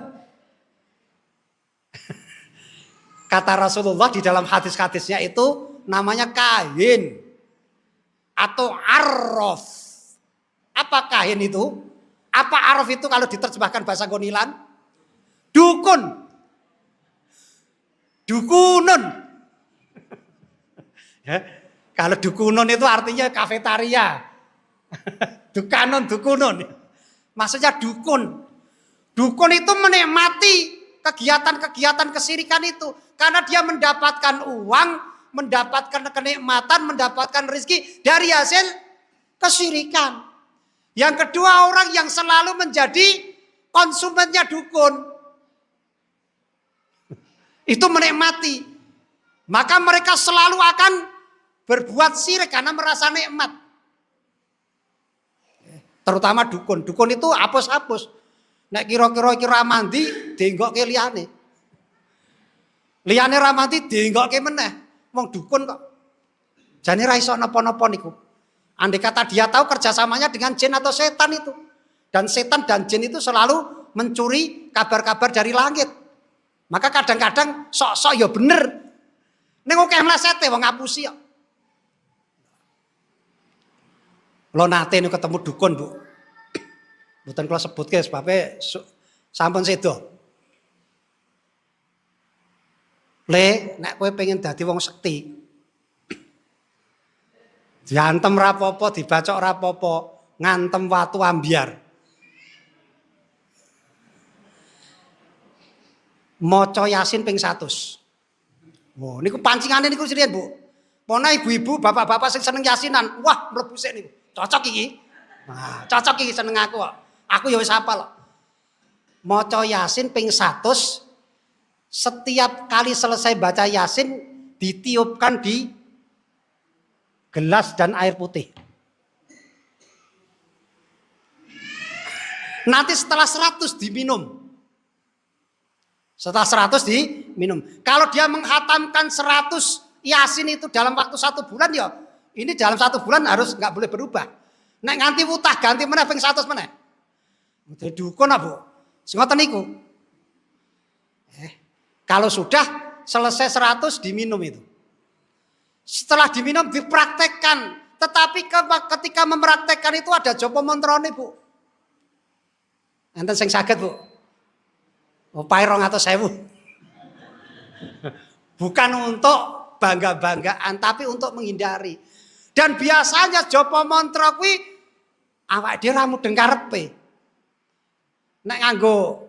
Kata Rasulullah di dalam hadis-hadisnya itu namanya kahin atau arrof. Apa kahin itu? Apa arrof itu kalau diterjemahkan bahasa Gonilan? Dukun. Dukunun. Ya, kalau dukunun itu artinya kafetaria. Dukanun, dukunun. Maksudnya dukun. Dukun itu menikmati kegiatan-kegiatan kesyirikan itu. Karena dia mendapatkan uang, mendapatkan kenikmatan, mendapatkan rezeki dari hasil kesyirikan. Yang kedua, orang yang selalu menjadi konsumennya dukun. Itu menikmati. Maka mereka selalu akan berbuat syirik karena merasa nikmat. Terutama dukun. Dukun itu apus-apus. Nek kira-kira mandi dienggok ke liyane. Liyane ra mandi dienggok ke meneh. Wong dukun kok. Jane ra iso napa-napa niku. Andai kata dia tahu kerjasamanya dengan jin atau setan itu. Dan setan dan jin itu selalu mencuri kabar-kabar dari langit. Maka kadang-kadang sok-sok ya bener. Ning akeh mlesete wong ngapusi kok. Lo nate niku ketemu dukun, Bu. Mboten kula sebutke sebabe sampun sedo. Nek kowe pengen dadi wong sekti. Diantem rapopo, dibacok rapopo, ngantem watu ambyar. maca Yasin ping 100. Oh, niku pancingane niku sirian, Bu. Pona ibu-ibu, bapak-bapak sing seneng Yasinan, wah mlebu sik niku. Cocok iki. Nah, cocok iki seneng aku kok. Aku ya wis hafal kok. Maca Yasin ping 100, setiap kali selesai baca Yasin ditiupkan di gelas dan air putih. Nanti setelah 100 diminum. Setelah 100 diminum. Kalau dia menghatamkan 100 Yasin itu dalam waktu 1 bulan ya, ini dalam 1 bulan harus nggak boleh berubah. Nek nganti wutah ganti meneh ping 100 meneh. Dadi dukun apa? Ngoten niku. Kalau sudah selesai 100 diminum itu. Setelah diminum dipraktekkan. Tetapi ketika mempraktekkan itu ada japa mantrane, Bu. Enten sing saged, Bu. Upahe 200.000. Bukan untuk bangga-banggaan, tapi untuk menghindari. Dan biasanya japa mantra kuwi awake dhewe ra mudeng karepe. Nek nganggo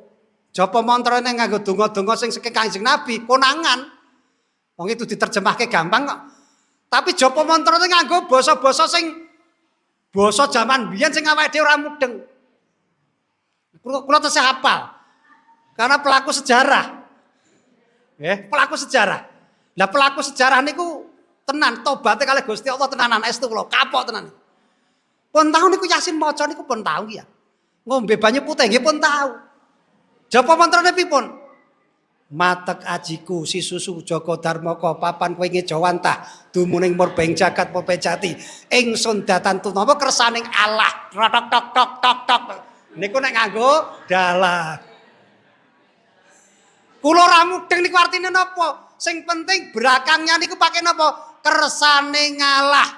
japa mantra nek nganggo donga-donga sing saking Kanjeng Nabi, konangan. Wong itu diterjemahke gampang kok. Tapi japa mantra nek nganggo basa-basa sing basa jaman biyen sing awake dhewe ora mudeng. Kula tesih hafal. Karena pelaku sejarah. Pelaku sejarah. Lah pelaku sejarah niku tenan tobaté kalih Gusti Allah tenanan estu kula kapok tenan. Pun tahu niku Yasin maca niku pun tahu ya. Ngombe banyu putih nggih pun tahu. Japa mantrane pripun? Matek ajiku si susu Joko Darmoko papan kowe ngejawantah dumuning murbeng jagat popejati ingsun datan tunama kersaning Allah. Tok tok tok tok tok. Niku nek nganggo dalah. Kula ora mudeng niku artine napa? Sing penting berakangnya niku pakai napa? Kersane ngalah.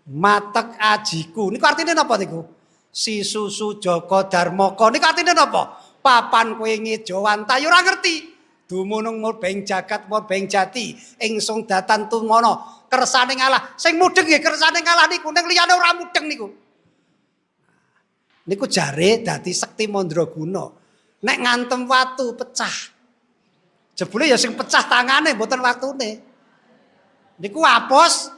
Matek ajiku. Niku artine napa niku? Si susu Joko Darmoko. Niku artine napa? Papan kowe ngejawanta ya ora ngerti. Dumunung murbeng jagat murbeng jati ingsun datan tumana kersane ngalah. Sing mudeng nggih kersane ngalah niku, ning liyane ora mudeng niku. Niku jare dadi sekti mandraguna. Nek ngantem watu pecah. Jebule ya sing pecah tangane mboten waktune. Niku apus.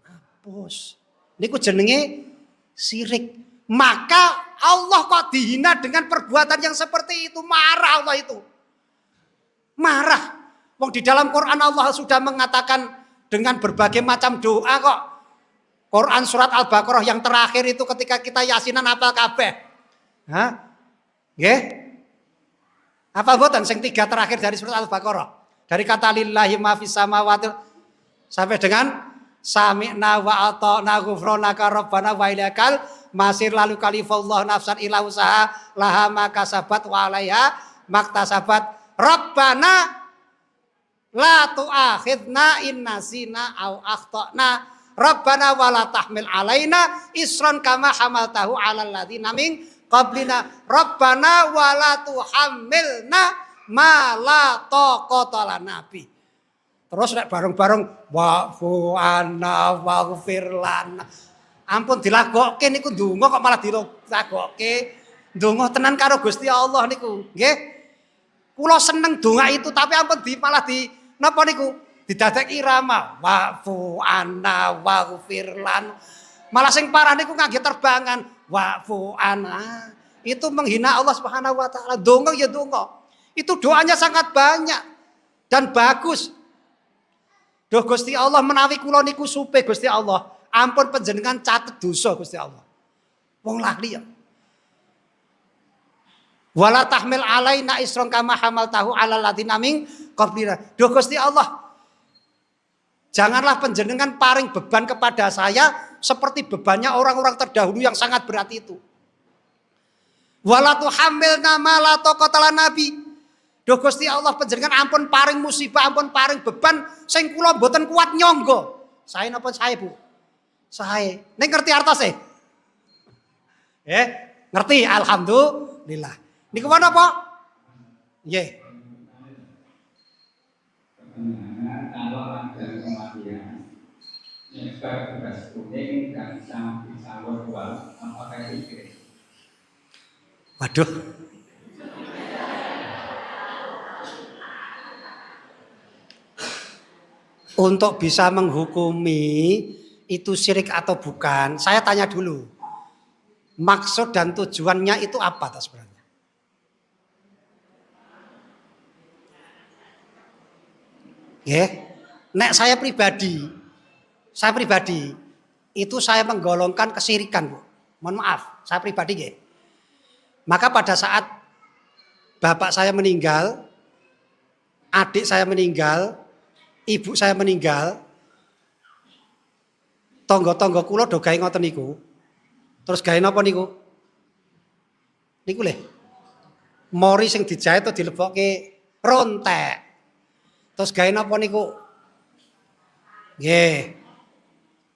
Apus. Niku jenenge syirik. Maka Allah kok dihina dengan perbuatan yang seperti itu. Marah Allah itu. Marah. Wong di dalam Quran Allah sudah mengatakan dengan berbagai macam doa kok. Quran surat Al-Baqarah yang terakhir itu ketika kita yasinan apal kabeh. Hah? Nggih? Apa boten sing 3 terakhir dari surat Al-Baqarah? Dari kata lillahi ma fis samawati sampai dengan sami'na wa ata'na ghufranaka rabbana wa ilaikal masir lalu kalifallahu nafsan illa usaha laha ma kasabat wa 'alaiha maktasabat rabbana la tu'akhidna in nasina au akhtana rabbana wa la tahmil 'alaina isran kama hamaltahu 'alal ladzina min qablina rabbana wa la tuhammilna ma la taqata lana bi. Terus nek bareng-bareng wa'fu anna waghfir lana. Ampun dilagokke niku ndonga kok malah dilagokke. Ndonga tenan karo Gusti Allah niku, nggih. Kula seneng donga itu tapi ampun malah napa niku? Didadek irama wa'fu anna waghfir lana. Malah sing parah niku ngangge terbangan wa'fu anna. Itu menghina Allah Subhanahu wa taala. Donga ya donga. Itu doanya sangat banyak dan bagus. Duh Gusti Allah menawi kula niku supe Gusti Allah, ampun panjenengan catet dosa Gusti Allah. Wong lali ya. Wala tahmil alaina isron kama hamaltahu alal ladzina min qablina. Duh Gusti Allah, janganlah panjenengan paring beban kepada saya seperti bebannya orang-orang terdahulu yang sangat berat itu. Wala tuhammilna ma la taqata nabi. Duh Gusti Allah panjenengan ampun paring musibah, ampun paring beban sing kula mboten kuat nyangga. Sae napa sae, Bu? Sae. Ning ngerti artose? Ngerti alhamdulillah. Niku napa? Nggih. Kalau ada kematian, sebab beras kuning dan sawur apakah itu? Waduh. untuk bisa menghukumi itu syirik atau bukan, saya tanya dulu. Maksud dan tujuannya itu apa sebenarnya? Ya, nek saya pribadi itu saya menggolongkan kesyirikan, Bu. Mohon maaf, saya pribadi ya. Maka pada saat bapak saya meninggal, adik saya meninggal, ibu saya meninggal, tonggo-tonggo kula do gawe ngoten niku. Terus gawe napa niku? Niku lho. Mori sing dijahit to dilebokke rontek. Terus gawe napa niku? Nggih.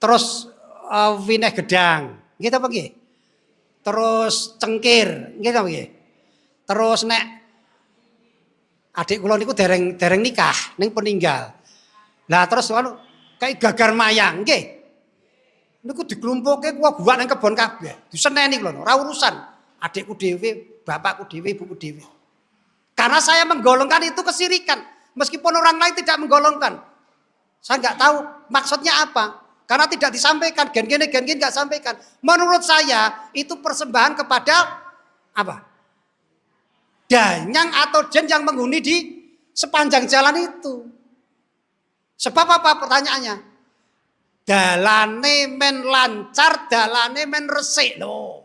Terus wineh gedang. Nggih ta apa nggih? Terus cengkir, nggih ta nggih? Terus nek adik kula niku dereng nikah, ning peninggal. Lah terus anu kayak gagar mayang, nggih. Niku diglumpukke kuwi gua nang kebon kabeh. Diseneni kula, ora urusan. Adikku dhewe, bapakku dhewe, ibuku dhewe. Karena saya menggolongkan itu kesyirikan, meskipun orang lain tidak menggolongkan. Saya nggak tahu maksudnya apa. Karena tidak disampaikan, gen-gen nggak sampaikan. Menurut saya itu persembahan kepada apa? Danyang atau jin yang menghuni di sepanjang jalan itu. Sebab apa pertanyaannya? Dalane men lancar, dalane men resik lho.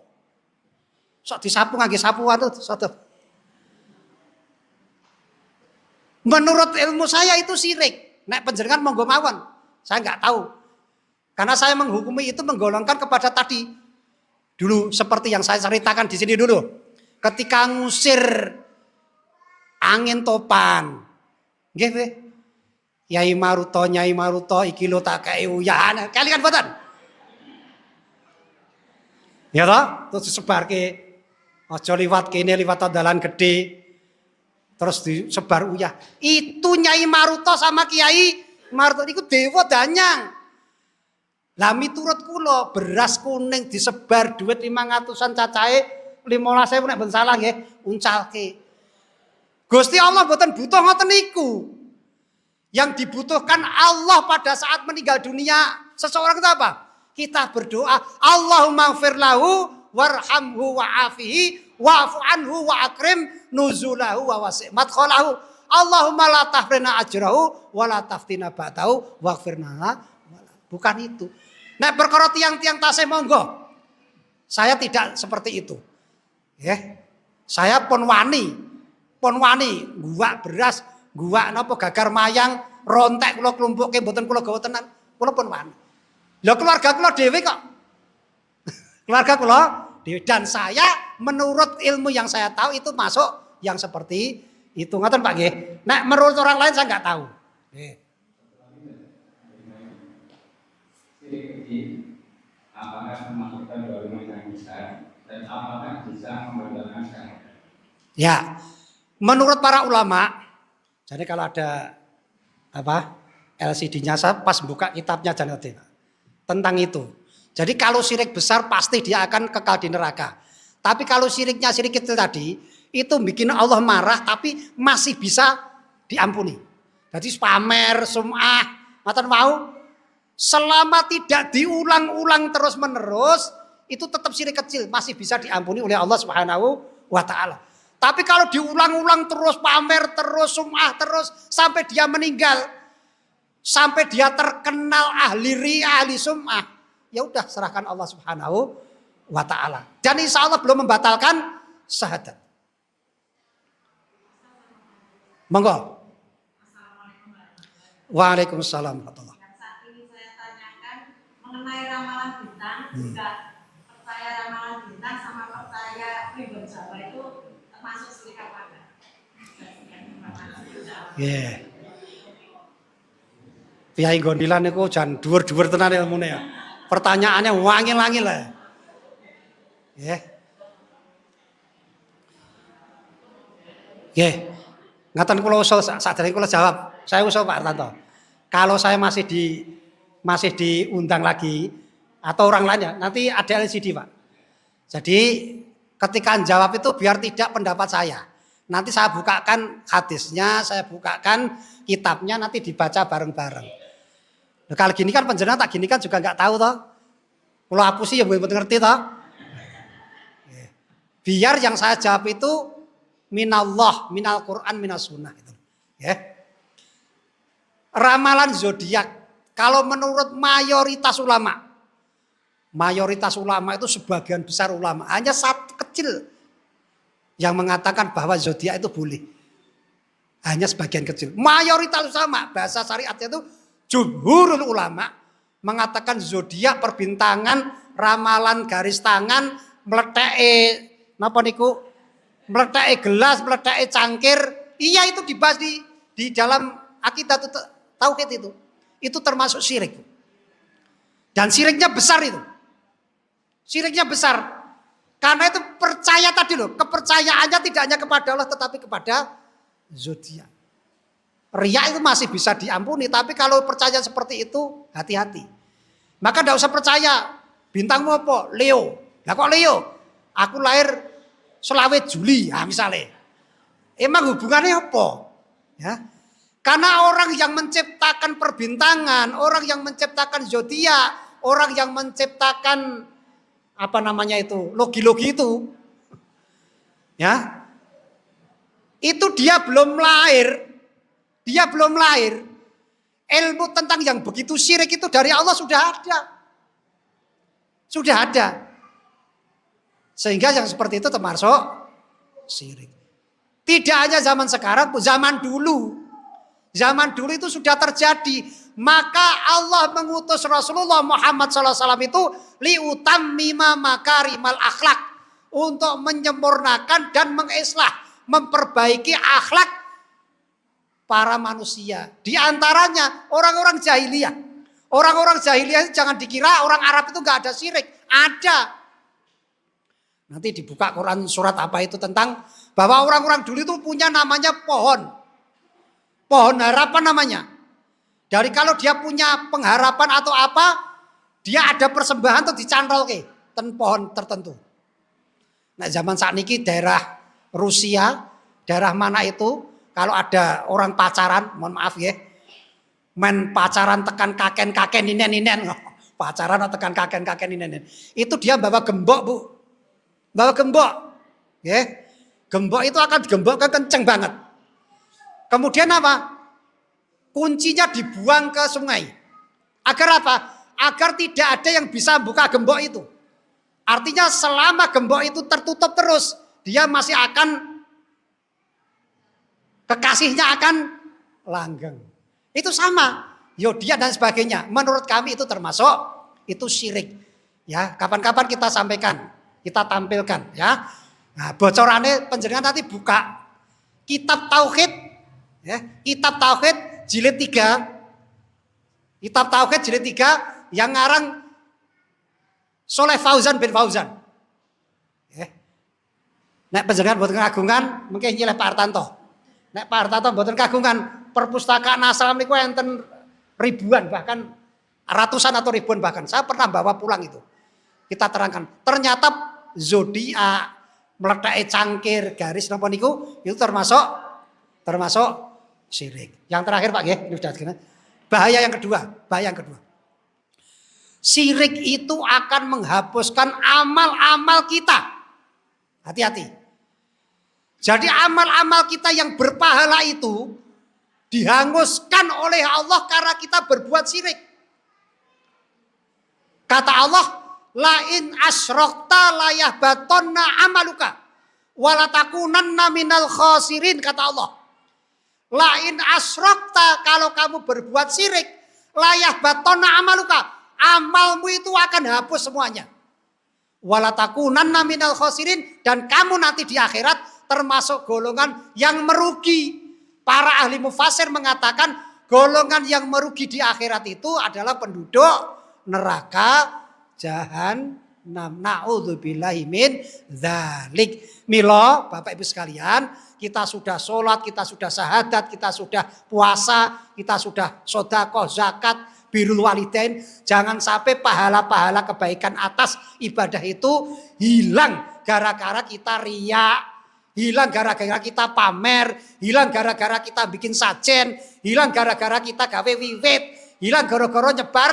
Sok disapu ngangge sapuan tuh, menurut ilmu saya itu syirik. Nek panjenengan monggo mawon. Saya nggak tahu. Karena saya menghukumi itu menggolongkan kepada tadi. Dulu seperti yang saya ceritakan di sini dulu. Ketika ngusir angin topan. Nggih, Nggih. Nyai Maruto iki lho tak kei uyahan. Kalian boten? Ya toh, terus disebarke aja liwat kene liwat dalan gede. Terus disebar uyah. Itu Nyai Maruto sama Kiai Maruto niku dewa danyang. Lah miturut kula beras kuning disebar duit 500-an cacahe 15.000 nek ben salah nggih uncalke. Gusti Allah mboten butuh ngoten niku. Yang dibutuhkan Allah pada saat meninggal dunia seseorang itu apa? Kita berdoa, Allahumma ighfir lahu warhamhu wa'afihi wa'fu anhu wa akrim nuzulahu wa wasi' madkhalahu. Allahumma la tahfirna ajrahu wa la taftina ba'dahu waghfirna. Bukan itu. Nek perkara tiang-tiang tasih monggo. Saya tidak seperti itu. Ya. Saya pun wani guwak beras, guwak napa gagar mayang, rontek kula klumpukke mboten kula gawa tenan. Kula pun wani. Lah keluarga kula dhewe kok. Keluarga kula dhewe dan saya menurut ilmu yang saya tahu itu masuk yang seperti itu. Ngoten Pak nggih. Nek menurut orang lain saya enggak tahu. Nggih. Apakah memasukkan golongan yang besar dan apakah bisa membatalkan syahadat? Ya, menurut para ulama, jadi kalau ada LCD-nya saya pas buka kitabnya Jannati tentang itu. Jadi kalau syirik besar pasti dia akan kekal di neraka. Tapi kalau syiriknya syirik kecil tadi itu bikin Allah marah tapi masih bisa diampuni. Jadi pamer, sum'ah, ngoten mau selama tidak diulang-ulang terus-menerus, itu tetap syirik kecil, masih bisa diampuni oleh Allah Subhanahu wa taala. Tapi kalau diulang-ulang terus, pamer terus, sum'ah terus sampai dia meninggal, sampai dia terkenal ahli riya, ahli sum'ah, ya udah serahkan Allah Subhanahu wa taala. Dan insya Allah belum membatalkan syahadat. Monggo. Waalaikumsalam warahmatullahi. Mengenai ramalan bintang, juga percaya ramalan bintang sama percaya primbon Jawa itu termasuk syirik apa enggak? Nggih. Kyai Gondilan niku jan dhuwur-dhuwur tenan ilmune ya. Pertanyaannya wangil-wangil lah. Nggih. Nggih. Ngaten kula usul sadèrèng kula jawab. Saya usul Pak Artanto. Kalau saya masih diundang lagi atau orang lain ya, nanti ada LCD Pak. Jadi ketika jawab itu biar tidak pendapat saya. Nanti saya bukakan hadisnya, saya bukakan kitabnya, nanti dibaca bareng-bareng. Nah, kalau gini kan panjenengan tak gini kan juga nggak tahu toh. Kalau hapusi ya belum ngerti toh. Biar yang saya jawab itu minallah, minal Quran, minas sunnah itu. Ya. Ramalan zodiak kalau menurut mayoritas ulama itu sebagian besar ulama, hanya satu kecil yang mengatakan bahwa zodiak itu boleh. Hanya sebagian kecil. Mayoritas ulama, bahasa syariatnya itu jumhurul ulama mengatakan zodiak, perbintangan, ramalan garis tangan, meletek napa niku? Meletek gelas, meletek cangkir, iya itu dibahas di dalam akidah tauhid itu. Itu termasuk syirik. Dan syiriknya besar itu. Syiriknya besar. Karena itu percaya tadi loh, kepercayaannya tidak hanya kepada Allah tetapi kepada zodiak. Riya itu masih bisa diampuni, tapi kalau percaya seperti itu hati-hati. Maka tidak usah percaya. Bintangmu apa? Leo. Lah kok Leo? Aku lahir selawe Juli, misalnya. Emang hubungannya apa? Ya. Karena orang yang menciptakan perbintangan, orang yang menciptakan zodiak, orang yang menciptakan apa namanya itu, logi-logi itu, ya, itu dia belum lahir. Ilmu tentang yang begitu syirik itu dari Allah sudah ada. Sehingga yang seperti itu termasuk syirik. Tidak hanya zaman sekarang, zaman dulu itu sudah terjadi. Maka Allah mengutus Rasulullah Muhammad SAW itu liutammima makarimal akhlak, untuk menyempurnakan dan mengislah, memperbaiki akhlak para manusia. Di antaranya orang-orang jahiliyah. Orang-orang jahiliyah jangan dikira orang Arab itu nggak ada syirik, ada. Nanti dibuka Quran surat apa itu tentang bahwa orang-orang dulu itu punya namanya pohon harapan namanya. Dari kalau dia punya pengharapan atau apa, dia ada persembahan tuh dicantol ke pohon tertentu. Nah zaman saat ini daerah Rusia, daerah mana itu, kalau ada orang pacaran, mohon maaf ya, main pacaran tekan kaken ninen, pacaran atau tekan kaken ninen, itu dia bawa gembok bu, ya, gembok itu akan digembokkan kenceng banget. Kemudian apa? Kuncinya dibuang ke sungai. Agar apa? Agar tidak ada yang bisa buka gembok itu. Artinya selama gembok itu tertutup terus, dia masih akan, kekasihnya akan langgeng. Itu sama, zodiak dan sebagainya. Menurut kami itu termasuk itu syirik. Ya, kapan-kapan kita sampaikan, kita tampilkan. Ya, nah, bocorannya penjenengan nanti buka kitab tauhid, ya, kitab tauhid jilid 3, kitab tauhid jilid 3 yang ngarang Soleh Fauzan bin Fauzan. Nek panjenengan boten kagungan, mungkin nyileh Pak Hartanto. Nek Pak Hartanto boten kagungan, perpustakaan Aslam niku enten ribuan, bahkan ratusan atau ribuan bahkan. Saya pernah bawa pulang itu. Kita terangkan. Ternyata zodiak, meletak cangkir, garis napa niku itu termasuk syirik. Yang terakhir Pak nggih, bahaya yang kedua. Syirik itu akan menghapuskan amal-amal kita. Hati-hati. Jadi amal-amal kita yang berpahala itu dihanguskan oleh Allah karena kita berbuat syirik. Kata Allah, la in asyrokta la yahbatonna amaluka wa la takunanna minal khasirin, kata Allah. La in asyrokta, kalau kamu berbuat syirik, la yahbatonna amaluka, amalmu itu akan hapus semuanya. Walatakunanna minal khosirin, dan kamu nanti di akhirat termasuk golongan yang merugi. Para ahli mufasir mengatakan golongan yang merugi di akhirat itu adalah penduduk neraka jahannam. Na'udzubillahi min dzalik. Milo, Bapak Ibu sekalian, kita sudah sholat, kita sudah syahadat, kita sudah puasa, kita sudah sedekah, zakat, birrul walidain. Jangan sampai pahala-pahala kebaikan atas ibadah itu hilang gara-gara kita riya, hilang gara-gara kita pamer, hilang gara-gara kita bikin sajen, hilang gara-gara kita gawe wiwit, hilang gara-gara nyebar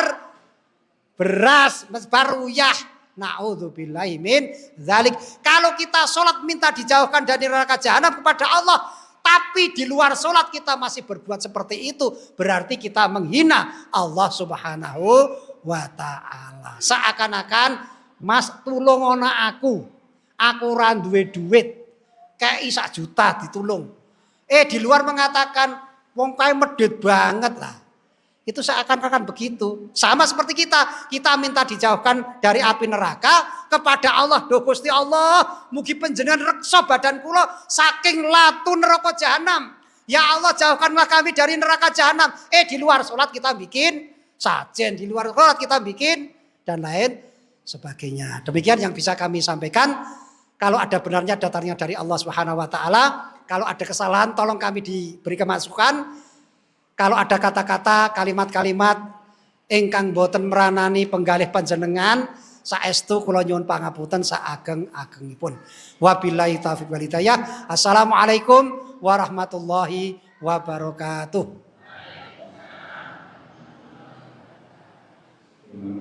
beras, nyebar uyah. Na'udzubillahi min dzalik. Kalau kita sholat minta dijauhkan dari neraka jahanam kepada Allah, tapi di luar sholat kita masih berbuat seperti itu, berarti kita menghina Allah Subhanahu wa ta'ala. Seakan-akan Mas tulung ana aku ora duwe duit, kei 1 juta ditulung. Di luar mengatakan wong kae medhit banget lah. Itu seakan-akan begitu. Sama seperti kita minta dijauhkan dari api neraka kepada Allah. Duh Gusti Allah, mugi panjenengan reksa badan kula saking latu neraka jahanam. Ya Allah, jauhkanlah kami dari neraka jahanam. Di luar sholat kita bikin sajen, di luar sholat kita bikin dan lain sebagainya. Demikian yang bisa kami sampaikan. Kalau ada benarnya datangnya dari Allah Subhanahu wa taala. Kalau ada kesalahan tolong kami diberi masukan. Kalau ada kata-kata, kalimat-kalimat ingkang boten meranani penggalih panjenengan, saestu kula nyuwun pangapunten saageng-agengipun. Wabillahi taufiq wal hidayah. Assalamualaikum warahmatullahi wabarakatuh.